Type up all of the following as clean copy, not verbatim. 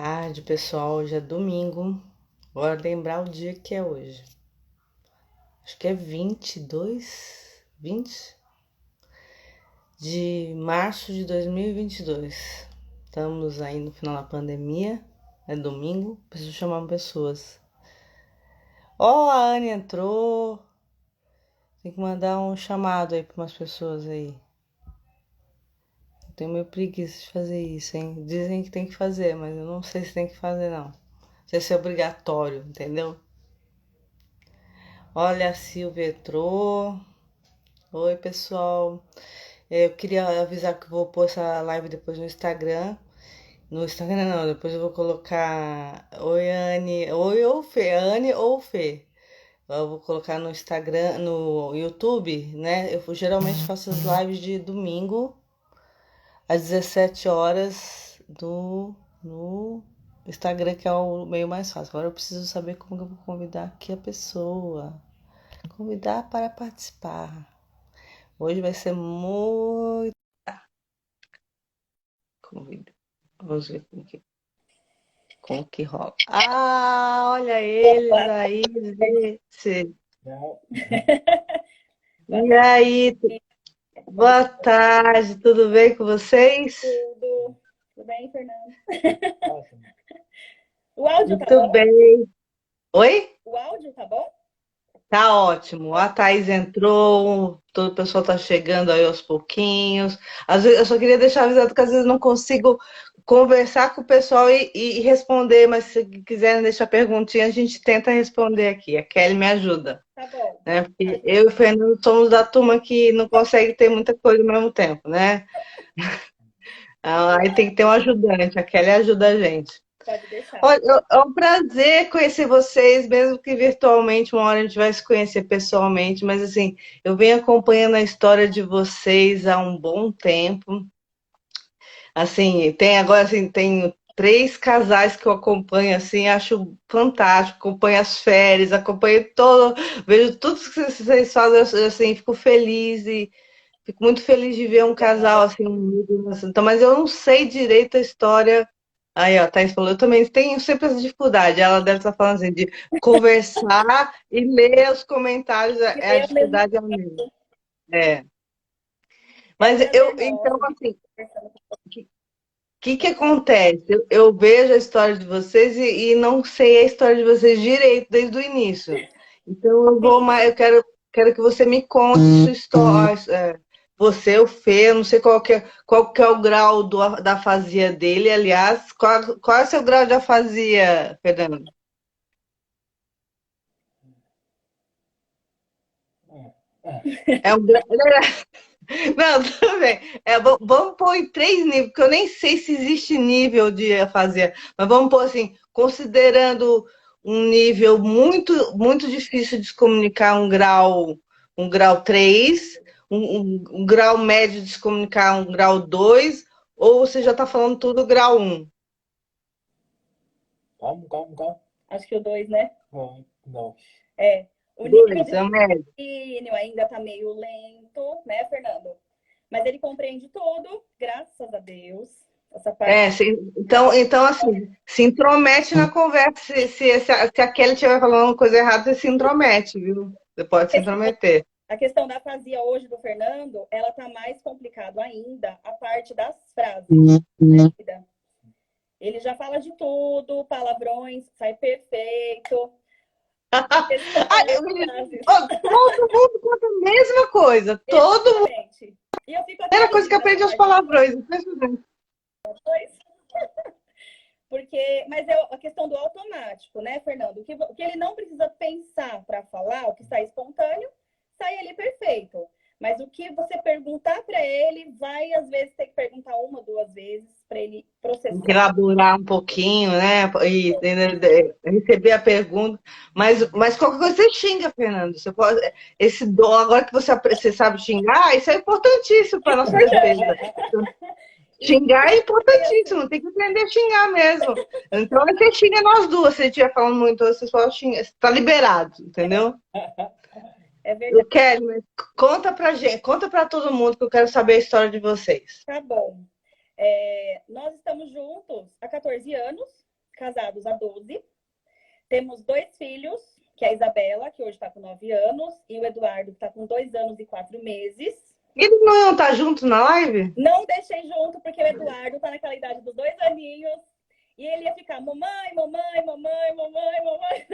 Tarde, pessoal. Hoje é domingo. Bora lembrar o dia que é hoje. Acho que é 20 de março de 2022. Estamos aí no final da pandemia. É domingo. Preciso chamar pessoas. Ó, a Anne entrou. Tem que mandar um chamado aí para umas pessoas aí. Eu tenho meio preguiça de fazer isso, hein? Dizem que tem que fazer, mas eu não sei se tem que fazer, não. Não sei se é obrigatório, entendeu? Olha, a Silvia entrou. Oi, pessoal. Eu queria avisar que eu vou pôr essa live depois no Instagram. No Instagram não, depois eu vou colocar. Oi, Anne. Oi, ou Fê. Anne ou Fê. Eu vou colocar no Instagram, no YouTube, né? Eu geralmente faço as lives de domingo às 17 horas no Instagram, que é o meio mais fácil. Agora eu preciso saber como que eu vou convidar aqui a pessoa. Convidar para participar. Hoje vai ser muito convida. Vamos ver como que rola. Ah, olha eles Boa aí, gente. tarde. Boa E tarde, aí, como boa tarde, tudo bem com vocês? tudo? Tudo bem, Fernando? O áudio tá Muito bom? bem. Oi? O áudio tá bom? Tá ótimo. A Thaís entrou, todo o pessoal tá chegando aí aos pouquinhos. Às vezes, eu só queria deixar avisado que às vezes não consigo conversar com o pessoal e responder, mas se quiserem deixar perguntinha, a gente tenta responder aqui. A Kelly me ajuda, Tá bom. né? Porque eu e o Fernando somos da turma que não consegue ter muita coisa ao mesmo tempo, né? Aí tem que ter um ajudante. A Kelly ajuda a gente. Pode deixar. Olha, é um prazer conhecer vocês, mesmo que virtualmente, uma hora a gente vai se conhecer pessoalmente, mas assim, eu venho acompanhando a história de vocês há um bom tempo. Assim, tem agora assim, tenho três casais que eu acompanho assim, acho fantástico, acompanho as férias, acompanho todo, vejo tudo que vocês fazem, assim, fico feliz e fico muito feliz de ver um casal Obrigada. assim, unido, assim. Então, mas eu não sei direito a história. Aí, ó, Thaís falou, eu também tenho sempre essa dificuldade. Ela deve estar falando assim, de conversar e ler os comentários, Que a veio ao mesmo dificuldade é a mesma. É. É um Mas prazer eu, então, enorme assim, conversando com que você. acontece? Eu vejo a história de vocês e não sei a história de vocês direito desde o início. Então eu vou Sim, mais, eu quero que você me conte sua história. Você, o Fê, eu não sei qual que é o grau da afasia dele, aliás, qual é o seu grau de afasia, Fernando? É um grau. Não, tudo bem. Vamos pôr em três níveis, porque eu nem sei se existe nível de afasia, mas vamos pôr assim, considerando um nível muito difícil de se comunicar, um grau 3, um grau médio de se comunicar, um grau 2, ou você já está falando tudo grau 1? acho que o dois, né? É. O nível 2, de é o médio. raciocínio ainda tá meio lento, né, Fernando? Mas ele compreende tudo, graças a Deus. Essa parte Então, assim, se intromete na conversa. Se a Kelly estiver falando uma coisa errada, você se intromete, viu? Você pode se intrometer. A questão da afasia hoje do Fernando, ela tá mais complicado ainda, a parte das frases, né, querida? Ele já fala de tudo, palavrões, sai perfeito. A questão Ah, das frases. todo mundo conta a mesma coisa. Todo mundo. Exatamente. E eu fico A até primeira coisa que rindo dessa aprende é os parte palavrões. Impressionante. depois, porque, mas é a questão do automático, né, Fernando? O que ele não precisa pensar para falar, o que sai espontâneo, sai ali perfeito. Mas o que você perguntar para ele, vai às vezes ter que perguntar uma, duas vezes para ele Tem que processar. elaborar um pouquinho, né? E receber a pergunta. Mas qualquer coisa você xinga, Fernando. Você pode, esse dom, agora que você sabe xingar, isso é importantíssimo para a nossa Importante. defesa. Isso Xingar é é assim. importantíssimo, tem que aprender a xingar mesmo. Então, você xinga nós duas, se estiver falando muito, você só xinga, está liberado, entendeu? É Eu verdade. quero, mas conta pra gente, conta pra todo mundo que eu quero saber a história de vocês. Tá bom. Nós estamos juntos há 14 anos. casados há 12. Temos 2 filhos, que é a Isabela, que hoje está com 9 anos, e o Eduardo, que está com 2 anos e 4 meses. Eles não iam estar juntos na live? Não deixei junto, porque o Eduardo está naquela idade dos 2 aninhos. E ele ia ficar mamãe, mamãe, mamãe, mamãe, mamãe.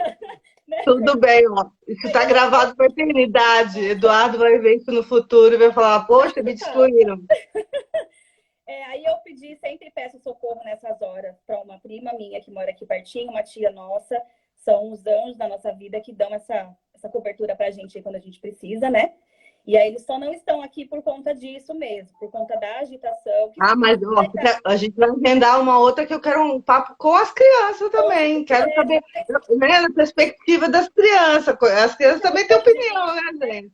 Né? Tudo bem, ó. Isso está gravado para a eternidade. Eduardo vai ver isso no futuro e vai falar, poxa, me destruíram. Aí eu pedi, sempre peço socorro nessas horas para uma prima minha que mora aqui pertinho, uma tia nossa. São os anjos da nossa vida que dão essa cobertura para a gente quando a gente precisa, né? E aí eles só não estão aqui por conta disso mesmo, por conta da agitação. Mas ó, a gente vai agendar uma outra que eu quero um papo com as crianças também. Quero saber, né, a perspectiva das crianças. As crianças também têm opinião, né, gente?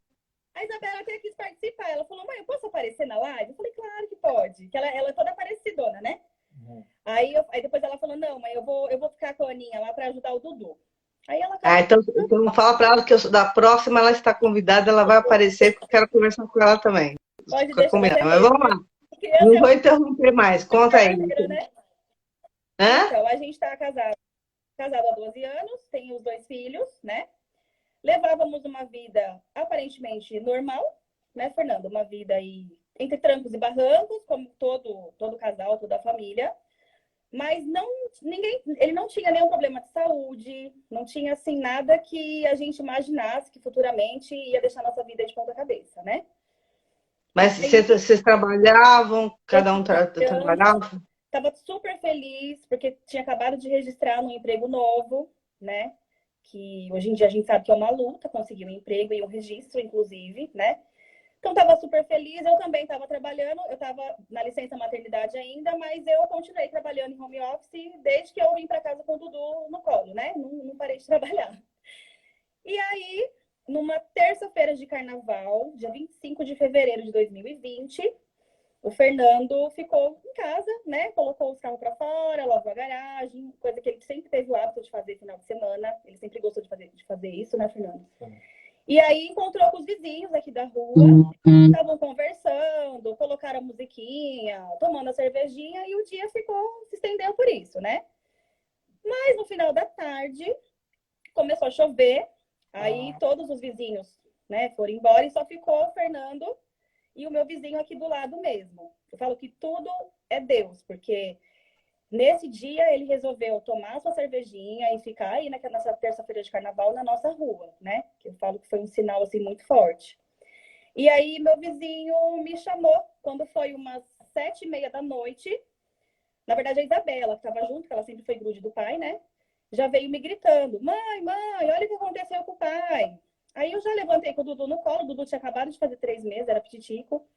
A Isabela até quis participar. Ela falou, mãe, eu posso aparecer na live? Eu falei, claro que pode. Que ela é toda parecidona, né? Aí depois ela falou, não, mãe, eu vou ficar com a Aninha lá para ajudar o Dudu. Aí ela então fala para ela que da próxima ela está convidada, ela vai aparecer, porque eu quero conversar com ela também. Pode deixar. Mas vamos lá. Não vou interromper mais. Conta aí. Né? Então, a gente está casado há 12 anos, tem os 2 filhos, né? Levávamos uma vida aparentemente normal, né, Fernando? Uma vida aí entre trancos e barrancos, como todo casal, toda a família. Mas ele não tinha nenhum problema de saúde, não tinha assim nada que a gente imaginasse que futuramente ia deixar nossa vida de ponta cabeça, né? Mas vocês trabalhavam, cada um trabalhava? Estava super feliz, porque tinha acabado de registrar num emprego novo, né? Que hoje em dia a gente sabe que é uma luta conseguir um emprego e um registro, inclusive, né? Então, estava super feliz. Eu também estava trabalhando. Eu estava na licença maternidade ainda, mas eu continuei trabalhando em home office desde que eu vim para casa com o Dudu no colo, né? Não parei de trabalhar. E aí, numa terça-feira de carnaval, dia 25 de fevereiro de 2020, o Fernando ficou em casa, né? Colocou os carros para fora, lavou a garagem, coisa que ele sempre teve o hábito de fazer final de semana. Ele sempre gostou de fazer isso, né, Fernando? E aí encontrou com os vizinhos aqui da rua, estavam conversando, colocaram a musiquinha, tomando a cervejinha, e o dia se estendeu por isso, né? Mas no final da tarde, começou a chover, aí todos os vizinhos, né, foram embora e só ficou o Fernando e o meu vizinho aqui do lado mesmo. Eu falo que tudo é Deus, porque nesse dia ele resolveu tomar sua cervejinha e ficar aí nessa terça-feira de carnaval na nossa rua, né? Que eu falo que foi um sinal assim muito forte. E aí meu vizinho me chamou quando foi umas 7h30 da noite. Na verdade, a Isabela, que estava junto, que ela sempre foi grude do pai, né? Já veio me gritando: mãe, olha o que aconteceu com o pai. Aí eu já levantei com o Dudu no colo. O Dudu tinha acabado de fazer 3 meses, era pititico.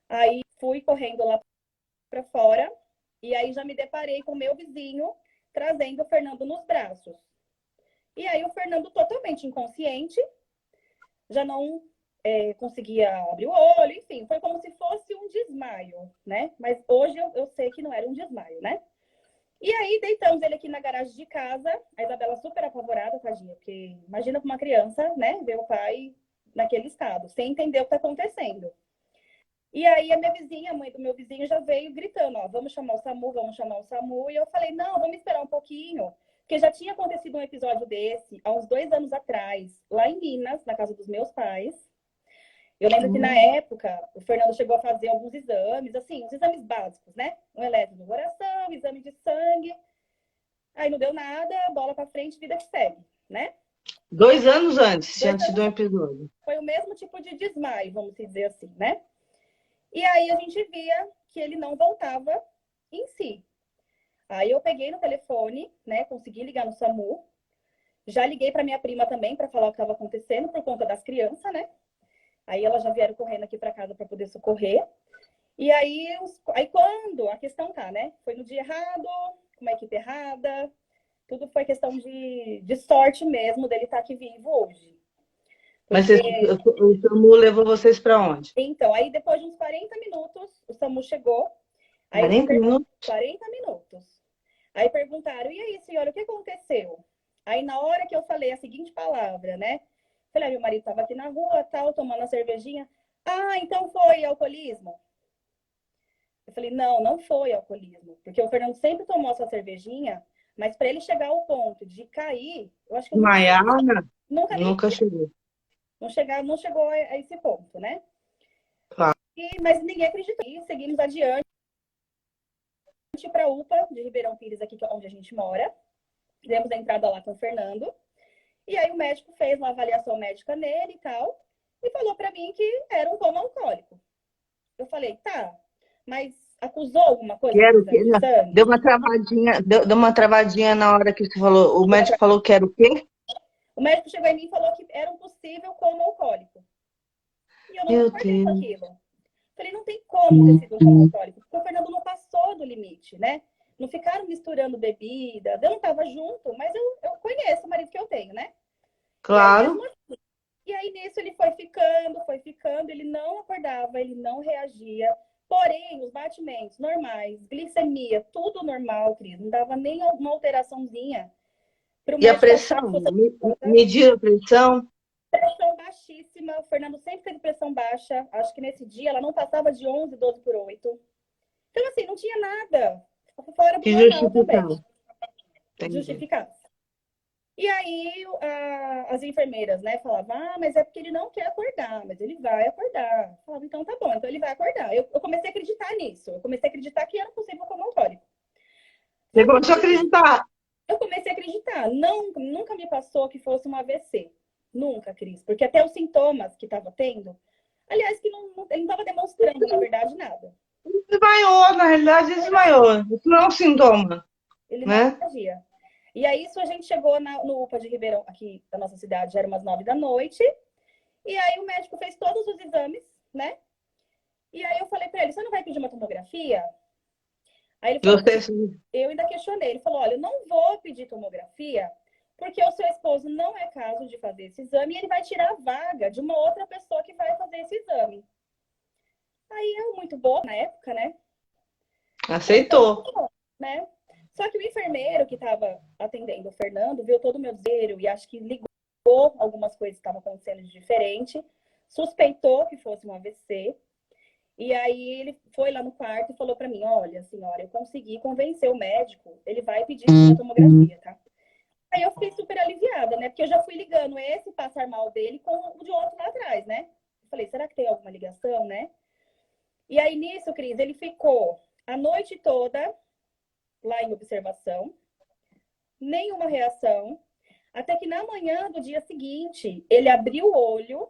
Aí fui correndo lá para fora. E aí já me deparei com o meu vizinho trazendo o Fernando nos braços. E aí o Fernando totalmente inconsciente, já não conseguia abrir o olho, enfim, foi como se fosse um desmaio, né? Mas hoje eu sei que não era um desmaio, né? E aí deitamos ele aqui na garagem de casa, a Isabela super apavorada, tadinha, porque imagina para uma criança, né, ver o pai naquele estado, sem entender o que está acontecendo. E aí a minha vizinha, a mãe do meu vizinho, já veio gritando, ó, vamos chamar o SAMU, vamos chamar o SAMU. E eu falei, não, vamos esperar um pouquinho, porque já tinha acontecido um episódio desse há uns 2 anos atrás, lá em Minas, na casa dos meus pais. Eu lembro que na época o Fernando chegou a fazer alguns exames, assim, os exames básicos, né? Um eletro no coração, exame de sangue. Aí não deu nada, bola pra frente, vida que segue, né? 2 anos antes, tinha tido um episódio. Foi o mesmo tipo de desmaio, vamos dizer assim, né? E aí a gente via que ele não voltava em si. Aí eu peguei no telefone, né? Consegui ligar no SAMU. Já liguei para minha prima também para falar o que estava acontecendo por conta das crianças, né? Aí elas já vieram correndo aqui para casa para poder socorrer. E aí quando a questão tá, né? Foi no dia errado, com uma equipe errada. Tudo foi questão de sorte mesmo dele estar aqui vivo hoje. Mas o SAMU levou vocês para onde? Então, aí depois de uns 40 minutos, o SAMU chegou. Aí 40 minutos? 40 minutos. Aí perguntaram, e aí, senhora, o que aconteceu? Aí, na hora que eu falei a seguinte palavra, né? Falei, meu marido estava aqui na rua, tal, tomando a cervejinha. Ah, então foi alcoolismo? Eu falei, não foi alcoolismo. Porque o Fernando sempre tomou essa cervejinha Mas para ele chegar ao ponto de cair, eu acho que eu Maiara nunca vi. nunca chegou. Não chegou a esse ponto, né? Claro. Mas ninguém acreditou. E seguimos adiante para a UPA de Ribeirão Pires, aqui onde a gente mora. Demos a entrada lá com o Fernando. E aí o médico fez uma avaliação médica nele e tal. E falou para mim que era um coma alcoólico. Eu falei, tá, mas acusou alguma coisa no exame de sangue? Deu uma travadinha na hora que você falou. O médico falou que era o quê? O médico chegou em mim e falou que era um possível coma alcoólico. E eu não Meu concordei com Deus. aquilo. Falei, não tem como ter sido um coma alcoólico, porque o Fernando não passou do limite, né? Não ficaram misturando bebida. Eu não estava junto, mas eu conheço o marido que eu tenho, né? Claro. E aí nisso ele foi ficando, ele não acordava, ele não reagia. Porém, os batimentos normais, glicemia, tudo normal, Cris. Não dava nem uma alteraçãozinha. E a pressão? Mediu a pressão? Pressão baixíssima. O Fernando sempre teve pressão baixa. Acho que nesse dia ela não passava de 11, 12 por 8. Então, assim, não tinha nada fora do normal também. Justificasse. E aí as enfermeiras, né, falavam, mas é porque ele não quer acordar, mas ele vai acordar. Eu falava, então tá bom, então ele vai acordar. Eu comecei a acreditar nisso. Eu comecei a acreditar que era possível coma alcoólico. Você começou a acreditar? Eu comecei a acreditar. Não, nunca me passou que fosse um AVC. Nunca, Cris. Porque até os sintomas que estava tendo, aliás, que ele não estava demonstrando, na verdade, nada. Desmaiou, na realidade, desmaiou. Isso não é um sintoma. Ele né? não reagia. E aí, isso a gente chegou no UPA de Ribeirão, aqui da nossa cidade, já era umas 9 da noite. E aí, o médico fez todos os exames, né? E aí, eu falei para ele: você não vai pedir uma tomografia? Aí ele falou: eu ainda questionei. Ele falou: olha, eu não vou pedir tomografia porque o seu esposo não é caso de fazer esse exame e ele vai tirar a vaga de uma outra pessoa que vai fazer esse exame. Aí, eu, muito boa na época, né? Aceitou. Então, né? Só que o enfermeiro que estava atendendo o Fernando viu todo o meu desespero e acho que ligou algumas coisas que estavam acontecendo de diferente, suspeitou que fosse um AVC. E aí ele foi lá no quarto e falou para mim: olha, senhora, eu consegui convencer o médico, ele vai pedir a tomografia, tá? Aí eu fiquei super aliviada, né? Porque eu já fui ligando esse passar mal dele com o de outro lá atrás, né? Eu falei, será que tem alguma ligação, né? E aí nisso, Cris, ele ficou a noite toda lá em observação, nenhuma reação, até que na manhã do dia seguinte, ele abriu o olho,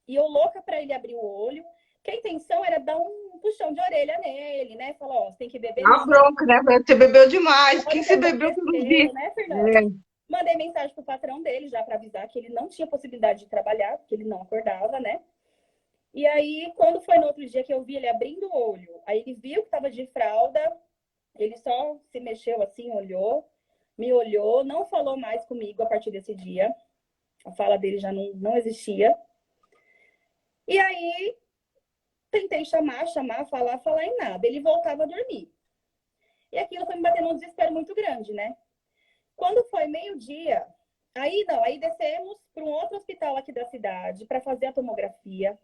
e eu louca para ele abrir o olho, que a intenção era dar um puxão de orelha nele, né? Falar, ó, você tem que beber mais. Bronca, né? Você bebeu demais. Quem se bebeu por um dia? Né, Fernando? Mandei mensagem pro patrão dele já para avisar que ele não tinha possibilidade de trabalhar, porque ele não acordava, né? E aí, quando foi no outro dia que eu vi ele abrindo o olho, aí ele viu que estava de fralda, ele só se mexeu assim, olhou, me olhou, não falou mais comigo a partir desse dia. A fala dele já não existia. E aí, tentei chamar, falar em nada. Ele voltava a dormir. E aquilo foi me batendo um desespero muito grande, né? Quando foi meio-dia, aí descemos para um outro hospital aqui da cidade para fazer a tomografia.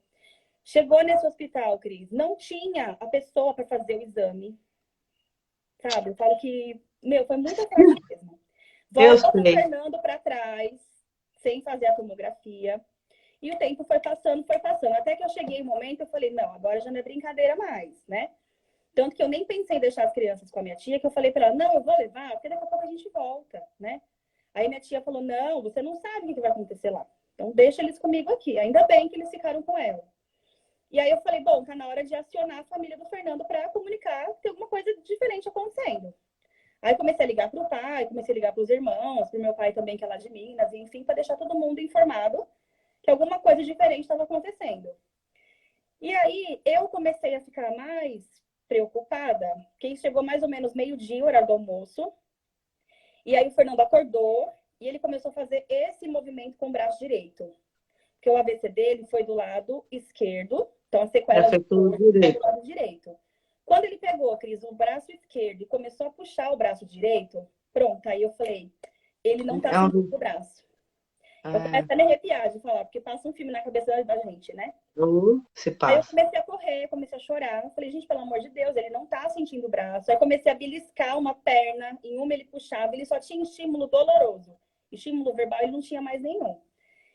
Chegou nesse hospital, Cris, não tinha a pessoa para fazer o exame. Sabe? Eu falo que, foi muita sorte mesmo. Volta o Fernando para trás, sem fazer a tomografia. E o tempo foi passando. Até que eu cheguei um momento, eu falei, não, agora já não é brincadeira mais, né? Tanto que eu nem pensei em deixar as crianças com a minha tia, que eu falei para ela, não, eu vou levar, porque daqui a pouco a gente volta, né? Aí minha tia falou, não, você não sabe o que vai acontecer lá. Então deixa eles comigo aqui. Ainda bem que eles ficaram com ela. E aí eu falei, bom, tá na hora de acionar a família do Fernando para comunicar que tem alguma coisa diferente acontecendo. Aí comecei a ligar para o pai, comecei a ligar para os irmãos, para o meu pai também, que é lá de Minas, enfim, para deixar todo mundo informado que alguma coisa diferente estava acontecendo. E aí eu comecei a ficar mais preocupada, porque chegou mais ou menos meio-dia, horário do almoço, e aí o Fernando acordou e ele começou a fazer esse movimento com o braço direito. Porque o AVC dele foi do lado esquerdo, então a sequela do lado direito. Quando ele pegou, Cris, o braço esquerdo e começou a puxar o braço direito, pronto, aí eu falei, ele não tá sentindo o braço. Eu começo Ah, a me arrepiar de falar, porque passa um filme na cabeça da gente, né? se Aí eu passa. comecei a correr, comecei a chorar. Eu falei, gente, pelo amor de Deus, ele não tá sentindo o braço. Aí comecei a beliscar uma perna, em uma ele puxava, ele só tinha estímulo doloroso. Estímulo verbal ele não tinha mais nenhum.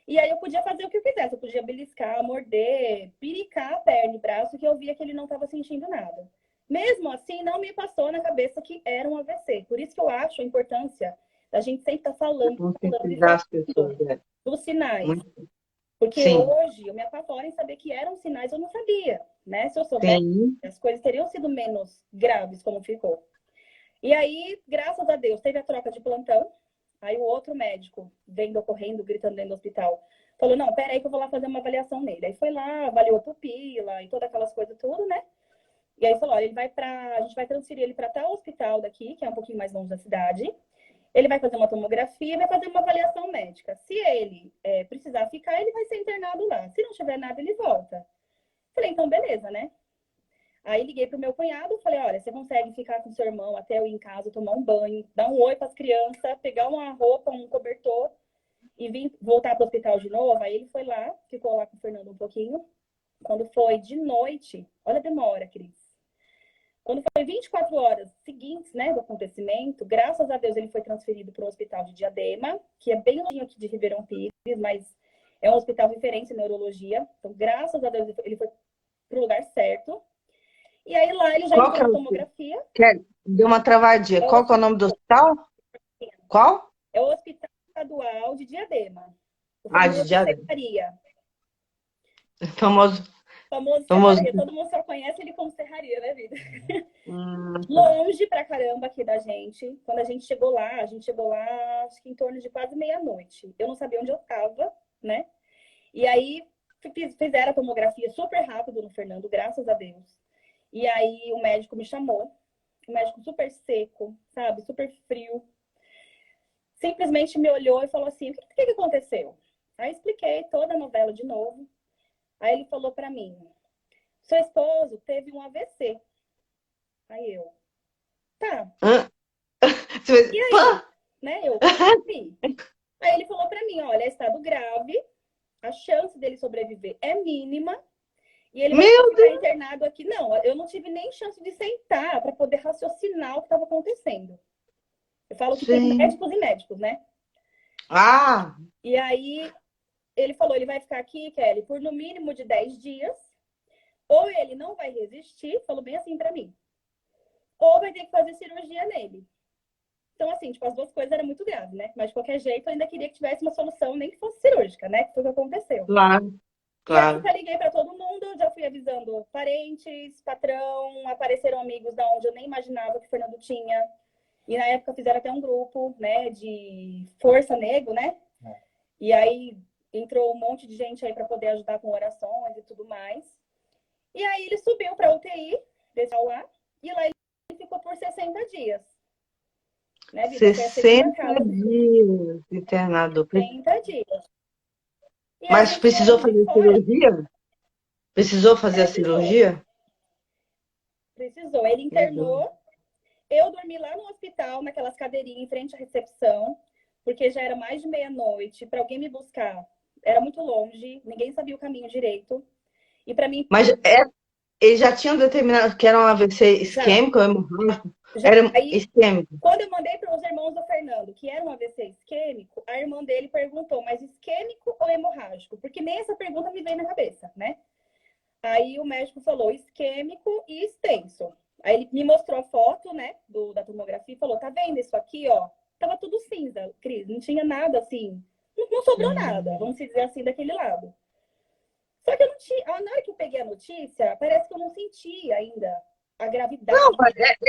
E aí eu podia fazer o que eu quisesse, eu podia beliscar, morder, piricar a perna e braço, que eu via que ele não estava sentindo nada. Mesmo assim, não me passou na cabeça que era um AVC. Por isso que eu acho a importância da gente sempre estar falando, falando e Conscientizar as pessoas, falando é. dos sinais. Muito. Porque Sim, hoje eu me apavoro em saber que eram sinais, eu não sabia, né? Se eu soubesse, sim. as coisas teriam sido menos graves como ficou. E aí, graças a Deus, teve a troca de plantão. Aí o outro médico, vendo ocorrendo, gritando dentro do hospital, falou, não, peraí que eu vou lá fazer uma avaliação nele. Aí foi lá, avaliou a pupila e todas aquelas coisas tudo, né? E aí falou, olha, a gente vai transferir ele para tal hospital daqui, que é um pouquinho mais longe da cidade. Ele vai fazer uma tomografia, vai fazer uma avaliação médica. Se ele precisar ficar, ele vai ser internado lá. Se não tiver nada, ele volta. Falei, então beleza, né? Aí liguei pro meu cunhado, falei, olha, você consegue ficar com seu irmão até eu ir em casa, tomar um banho, dar um oi para as crianças, pegar uma roupa, um cobertor e vir voltar para o hospital de novo? Aí ele foi lá, ficou lá com o Fernando um pouquinho. Quando foi de noite, olha a demora, Cris. Quando foi 24 horas seguintes, né, do acontecimento, graças a Deus ele foi transferido para o hospital de Diadema, que é bem longe aqui de Ribeirão Pires, mas é um hospital referência em neurologia. Então, graças a Deus ele foi para o lugar certo. E aí lá ele já Qual entrou que é na o... tomografia. Deu uma travadinha. É o Qual que é o nome do hospital? Qual? Hospital Estadual de Diadema. O Ah, de famoso Diadema. Serraria. Famoso, O famoso famoso. Serraria. Todo mundo só conhece ele como Serraria, né, vida? Tá. Longe pra caramba aqui da gente. Quando a gente chegou lá, acho que em torno de quase meia-noite. Eu não sabia onde eu tava, né? E aí fizeram a tomografia super rápido no Fernando, graças a Deus. E aí o médico me chamou. O médico super seco, sabe? Super frio. Simplesmente me olhou e falou assim: o que aconteceu? Aí eu expliquei toda a novela de novo. Aí ele falou pra mim: seu esposo teve um AVC. Aí eu, tá. Hã? E aí? Pã! Né? Eu, sim. Aí ele falou pra mim: olha, é estado grave, a chance dele sobreviver é mínima e ele vai ter que Meu ficar Deus! internado aqui. Não, eu não tive nem chance de sentar para poder raciocinar o que estava acontecendo. Eu falo que tem Sim. médicos e médicos, né? Ah, E aí ele falou: ele vai ficar aqui, Kelly, por no mínimo de 10 dias, ou ele não vai resistir, falou bem assim para mim, ou vai ter que fazer cirurgia nele. Então, assim, tipo, as duas coisas eram muito graves, né? Mas de qualquer jeito, eu ainda queria que tivesse uma solução, nem que fosse cirúrgica, né? Que foi o que aconteceu. claro, E aí claro. já liguei para todo mundo, já fui avisando parentes, patrão, apareceram amigos da onde eu nem imaginava que o Fernando tinha. E na época fizeram até um grupo, né, de Força Negro, né? E aí entrou um monte de gente aí para poder ajudar com orações e tudo mais. E aí ele subiu para UTI, deixou lá, e lá ele ficou por 60 dias, né, vida? Foi a segunda 60 casa que ficou dias internado. 60 dias. E aí a Mas gente precisou morando de fazer fora, cirurgia? Precisou fazer a precisou, cirurgia? precisou. Ele Jesus. internou. Eu dormi lá no hospital, naquelas cadeirinhas em frente à recepção, porque já era mais de meia-noite. Para alguém me buscar, era muito longe, ninguém sabia o caminho direito. E para mim, Mas eles já tinham determinado que era um AVC já, isquêmico ou hemorrágico? já. Era Aí, isquêmico. quando eu mandei para os irmãos do Fernando, que era um AVC isquêmico, a irmã dele perguntou, mas isquêmico ou hemorrágico? Porque nem essa pergunta me veio na cabeça, né? Aí o médico falou isquêmico e extenso. Aí ele me mostrou a foto, né, da tomografia e falou: tá vendo isso aqui, ó? Tava tudo cinza, Cris, não tinha nada assim. Não sobrou nada, vamos dizer assim, daquele lado. Só que eu não tinha. Na hora que eu peguei a notícia, parece que eu não senti ainda a Não, gravidade.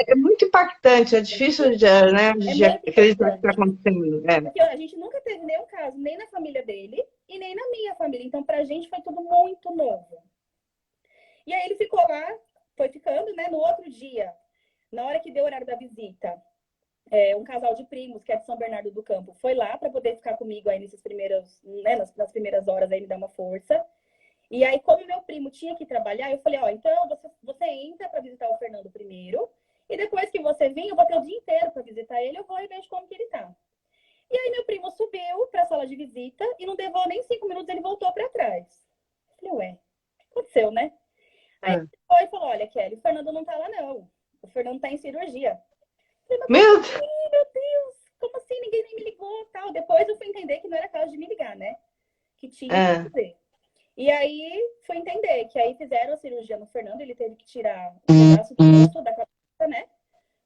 é muito impactante, é difícil de, né, É de muito acreditar que está impactante. acontecendo. É. Porque a gente nunca teve nenhum caso, nem na família dele e nem na minha família. Então, pra gente foi tudo muito novo. E aí ele ficou lá, foi ficando, né? No outro dia, na hora que deu o horário da visita, um casal de primos, que é de São Bernardo do Campo, foi lá para poder ficar comigo aí nessas primeiras, né, nas primeiras horas aí me dar uma força. E aí, como meu primo tinha que trabalhar, eu falei, ó, então você entra para visitar o Fernando primeiro, e depois que você vir, eu vou ter o dia inteiro para visitar ele, eu vou e vejo como que ele tá. E aí meu primo subiu para a sala de visita e não levou nem 5 minutos, ele voltou para trás. Eu falei, ué, o que aconteceu, né? Aí ele foi e falou, olha, Kelly, o Fernando não tá lá, não. O Fernando tá em cirurgia. Eu falei, mas Meu Deus. meu Deus, como assim? Ninguém nem me ligou, tal. Depois eu fui entender que não era caso de me ligar, né? Que tinha que É. fazer. E aí fui entender que aí fizeram a cirurgia no Fernando, ele teve que tirar um pedaço do osso da cabeça, né?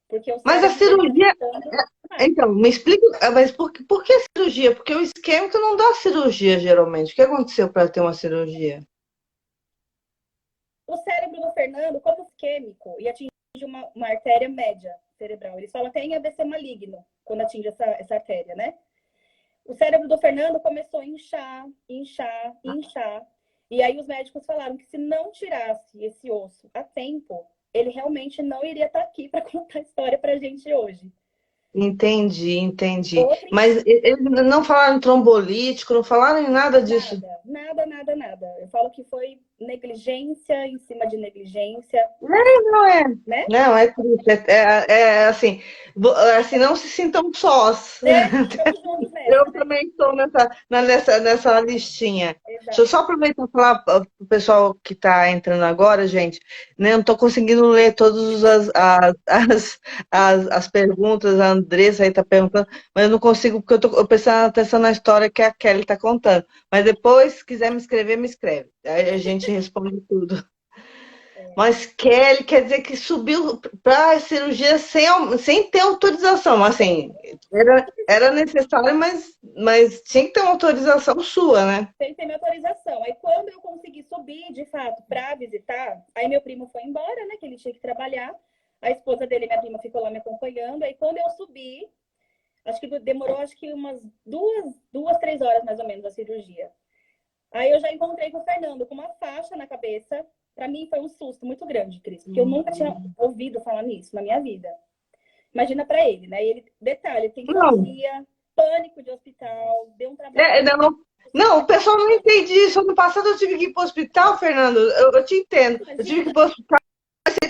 Porque o Mas a cérebro dele cirurgia. tá ficando demais. Então, me explica, mas por que cirurgia? Porque o isquêmico não dá cirurgia, geralmente. O que aconteceu para ter uma cirurgia? O cérebro do Fernando, como isquêmico, e atinge uma artéria média cerebral. Eles falam até em AVC maligno, quando atinge essa artéria, né? O cérebro do Fernando começou a inchar, inchar, inchar. E aí os médicos falaram que se não tirasse esse osso a tempo, ele realmente não iria estar aqui para contar a história para a gente hoje. Entendi, entendi. Outra Mas eles não falaram em trombolítico, não falaram em nada disso. nada, nada, nada, nada. Eu falo que foi negligência em cima de negligência, Não é, né? não, é triste. Assim, assim, não se sintam sós. Estamos juntos Eu nessa, né? também estou nessa listinha. Deixa eu Exato. só aproveitar e falar para o pessoal que está entrando agora, gente. Né, não estou conseguindo ler todas as perguntas. A Andressa aí está perguntando, mas eu não consigo porque eu estou prestando atenção na história que a Kelly está contando. Mas depois, se quiser me escrever, me escreve. Aí a gente responde tudo. Mas Kelly quer dizer que subiu para a cirurgia sem ter autorização. Assim, era necessário, mas tinha que ter uma autorização sua, né? Sem ter minha autorização. Aí quando eu consegui subir, de fato, para visitar, aí meu primo foi embora, né? Que ele tinha que trabalhar. A esposa dele, minha prima, ficou lá me acompanhando. Aí quando eu subi, acho que demorou umas 3 horas mais ou menos a cirurgia. Aí eu já encontrei com o Fernando com uma faixa na cabeça. Para mim foi um susto muito grande, Cris, porque eu nunca tinha ouvido falar nisso na minha vida. Imagina para ele, né? E ele, detalhe, tem Não, fobia, pânico de hospital, deu um trabalho. não, o pessoal não entende isso. Ano passado eu tive que ir para o hospital, Fernando. Eu te entendo. Eu tive que ir Imagina, para o hospital.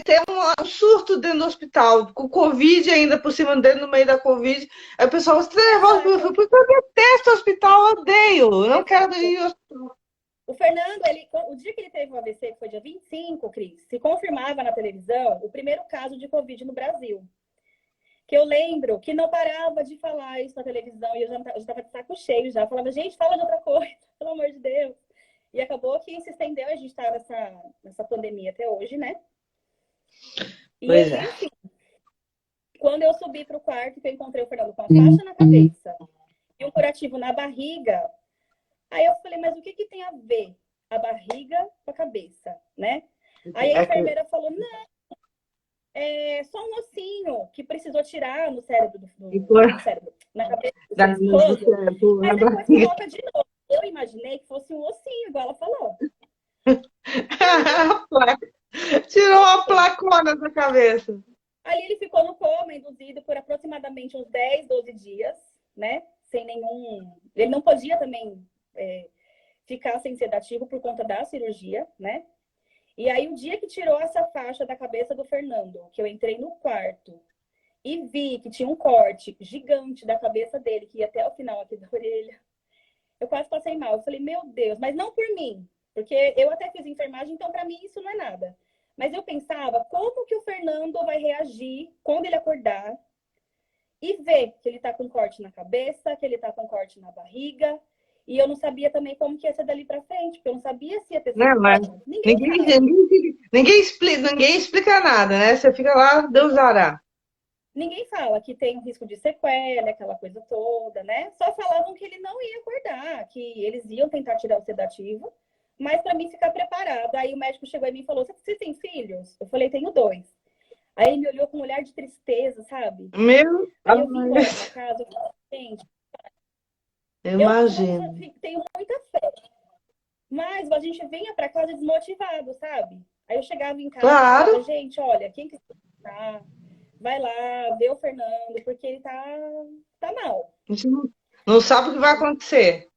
Tem um surto dentro do hospital, com Covid ainda por cima, dentro no meio da Covid. Aí o pessoal, você tá nervoso? exato. Porque eu detesto o hospital, eu odeio. Eu não quero Exato. ir. O Fernando, o dia que ele teve o AVC, que foi dia 25, Cris, se confirmava na televisão o primeiro caso de Covid no Brasil. Que eu lembro que não parava de falar isso na televisão e eu já estava de saco cheio já. Falava, gente, fala de outra coisa, pelo amor de Deus. E acabou que se estendeu, a gente está nessa pandemia até hoje, né? E Pois aí, é. enfim, quando eu subi para o quarto, que eu encontrei o Fernando com a faixa na cabeça e um curativo na barriga, aí eu falei, mas o que tem a ver a barriga com a cabeça, né? Aí a enfermeira falou, não, é só um ossinho que precisou tirar no cérebro no cérebro, na cabeça do seu esposo, mas depois coloca de novo. Eu imaginei que fosse um ossinho, igual ela falou. Tirou uma placona da cabeça. Ali ele ficou no coma, induzido por aproximadamente uns 10, 12 dias, né? Sem nenhum. Ele não podia também ficar sem sedativo por conta da cirurgia, né? E aí, o dia que tirou essa faixa da cabeça do Fernando, que eu entrei no quarto e vi que tinha um corte gigante da cabeça dele, que ia até o final aqui da orelha, eu quase passei mal. Eu falei, meu Deus, mas não por mim, porque eu até fiz enfermagem, então para mim isso não é nada. Mas eu pensava, como que o Fernando vai reagir quando ele acordar e ver que ele tá com corte na cabeça, que ele tá com corte na barriga. E eu não sabia também como que ia ser dali para frente, porque eu não sabia se ia ter Né, mas sequela. Ninguém sabe. ninguém explica nada, né? Você fica lá, Deus dará. Ninguém fala que tem um risco de sequela, aquela coisa toda, né? Só falavam que ele não ia acordar, que eles iam tentar tirar o sedativo, mas para mim ficar preparada. Aí o médico chegou em mim e falou: Você tem filhos? Eu falei: Tenho 2. Aí ele me olhou com um olhar de tristeza, sabe? Meu, Aí eu vim embora para casa, eu falei: Gente, eu imagino. tenho muita fé, mas a gente vinha para casa desmotivado, sabe? Aí eu chegava em casa e falava: Claro, Gente, olha, quem que tá? Vai lá, vê o Fernando, porque ele tá mal. a gente não sabe o que vai acontecer.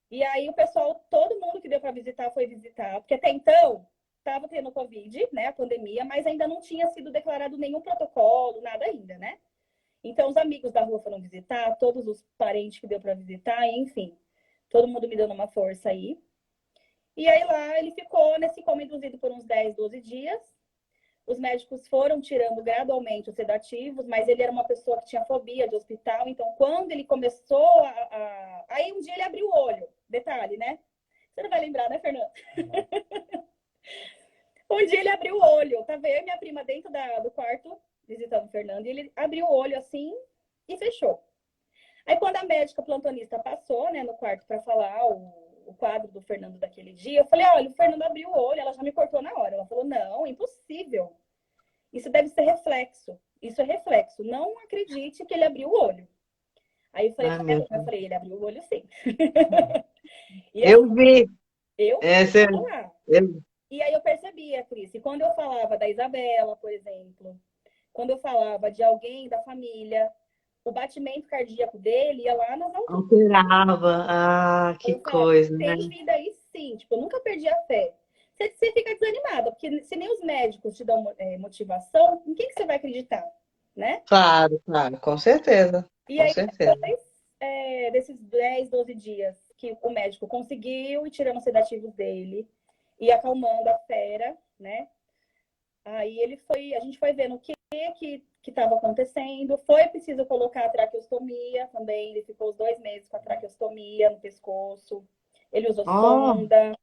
E aí o pessoal, todo mundo que deu para visitar foi visitar, porque até então estava tendo Covid, né, a pandemia, mas ainda não tinha sido declarado nenhum protocolo, nada ainda, né? Então, os amigos da rua foram visitar, todos os parentes que deu para visitar, enfim. Todo mundo me dando uma força aí. E aí lá ele ficou nesse coma induzido por uns 10, 12 dias. Os médicos foram tirando gradualmente os sedativos, mas ele era uma pessoa que tinha fobia de hospital. Então, quando ele começou Aí um dia ele abriu o olho. Detalhe, né? Você não vai lembrar, né, Fernando? Um dia ele abriu o olho. Tava eu e minha prima dentro do quarto, visitando o Fernando. E ele abriu o olho assim e fechou. Aí, quando a médica plantonista passou, né, no quarto para falar o quadro do Fernando daquele dia, eu falei: olha, o Fernando abriu o olho. Ela já me cortou na hora. Ela falou: não, impossível. Isso deve ser reflexo. Isso é reflexo. Não acredite que ele abriu o olho. Aí eu falei, Ai, meu Deus. ele abriu o olho sim. E assim, Eu vi. eu Essa, fui lá. eu, E aí eu percebia, Cris, e quando eu falava da Isabela, por exemplo, quando eu falava de alguém da família, o batimento cardíaco dele ia lá nas alturas. alterava. Ah, que Eu falava, coisa, né? tem vida aí sim. Tipo, eu nunca perdi a fé. Você fica desanimada, porque se nem os médicos te dão motivação, em quem que você vai acreditar, né? Claro, claro, com certeza. E Com aí, certeza. depois desses 10, 12 dias que o médico conseguiu ir tirando os sedativos dele e acalmando a fera, né? Aí a gente foi vendo o que estava acontecendo. Foi preciso colocar a traqueostomia também. Ele ficou os 2 meses com a traqueostomia no pescoço. Ele usou Oh, sonda.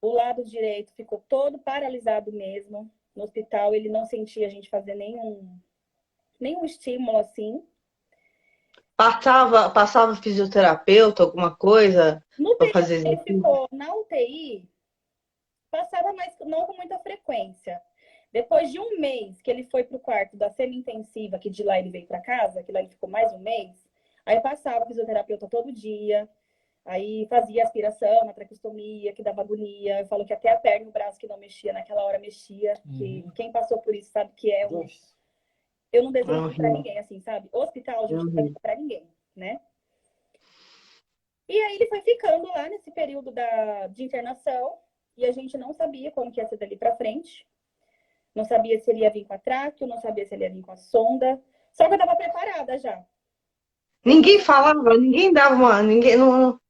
O lado direito ficou todo paralisado mesmo. No hospital ele não sentia a gente fazer nenhum estímulo assim. passava fisioterapeuta, alguma coisa No para período fazer que ele exercício? ficou na UTI, passava, mas não com muita frequência. Depois de 1 mês que ele foi para o quarto da semi-intensiva, que de lá ele veio para casa, que lá ele ficou mais 1 mês, aí passava fisioterapeuta todo dia, aí fazia aspiração, na traqueostomia, que dava agonia. Eu falo que até a perna e o braço que não mexia, naquela hora mexia. Que quem passou por isso sabe que é um. Eu não É desejo para horrível, ninguém, assim, sabe? Hospital, a é gente não horrível. dá para ninguém, né? E aí ele foi ficando lá nesse período de internação e a gente não sabia como que ia ser dali para frente. Não sabia se ele ia vir com a tráqueo, não sabia se ele ia vir com a sonda. Só que eu estava preparada já. Eu Ninguém falei, falava, ninguém dava uma, ninguém, não,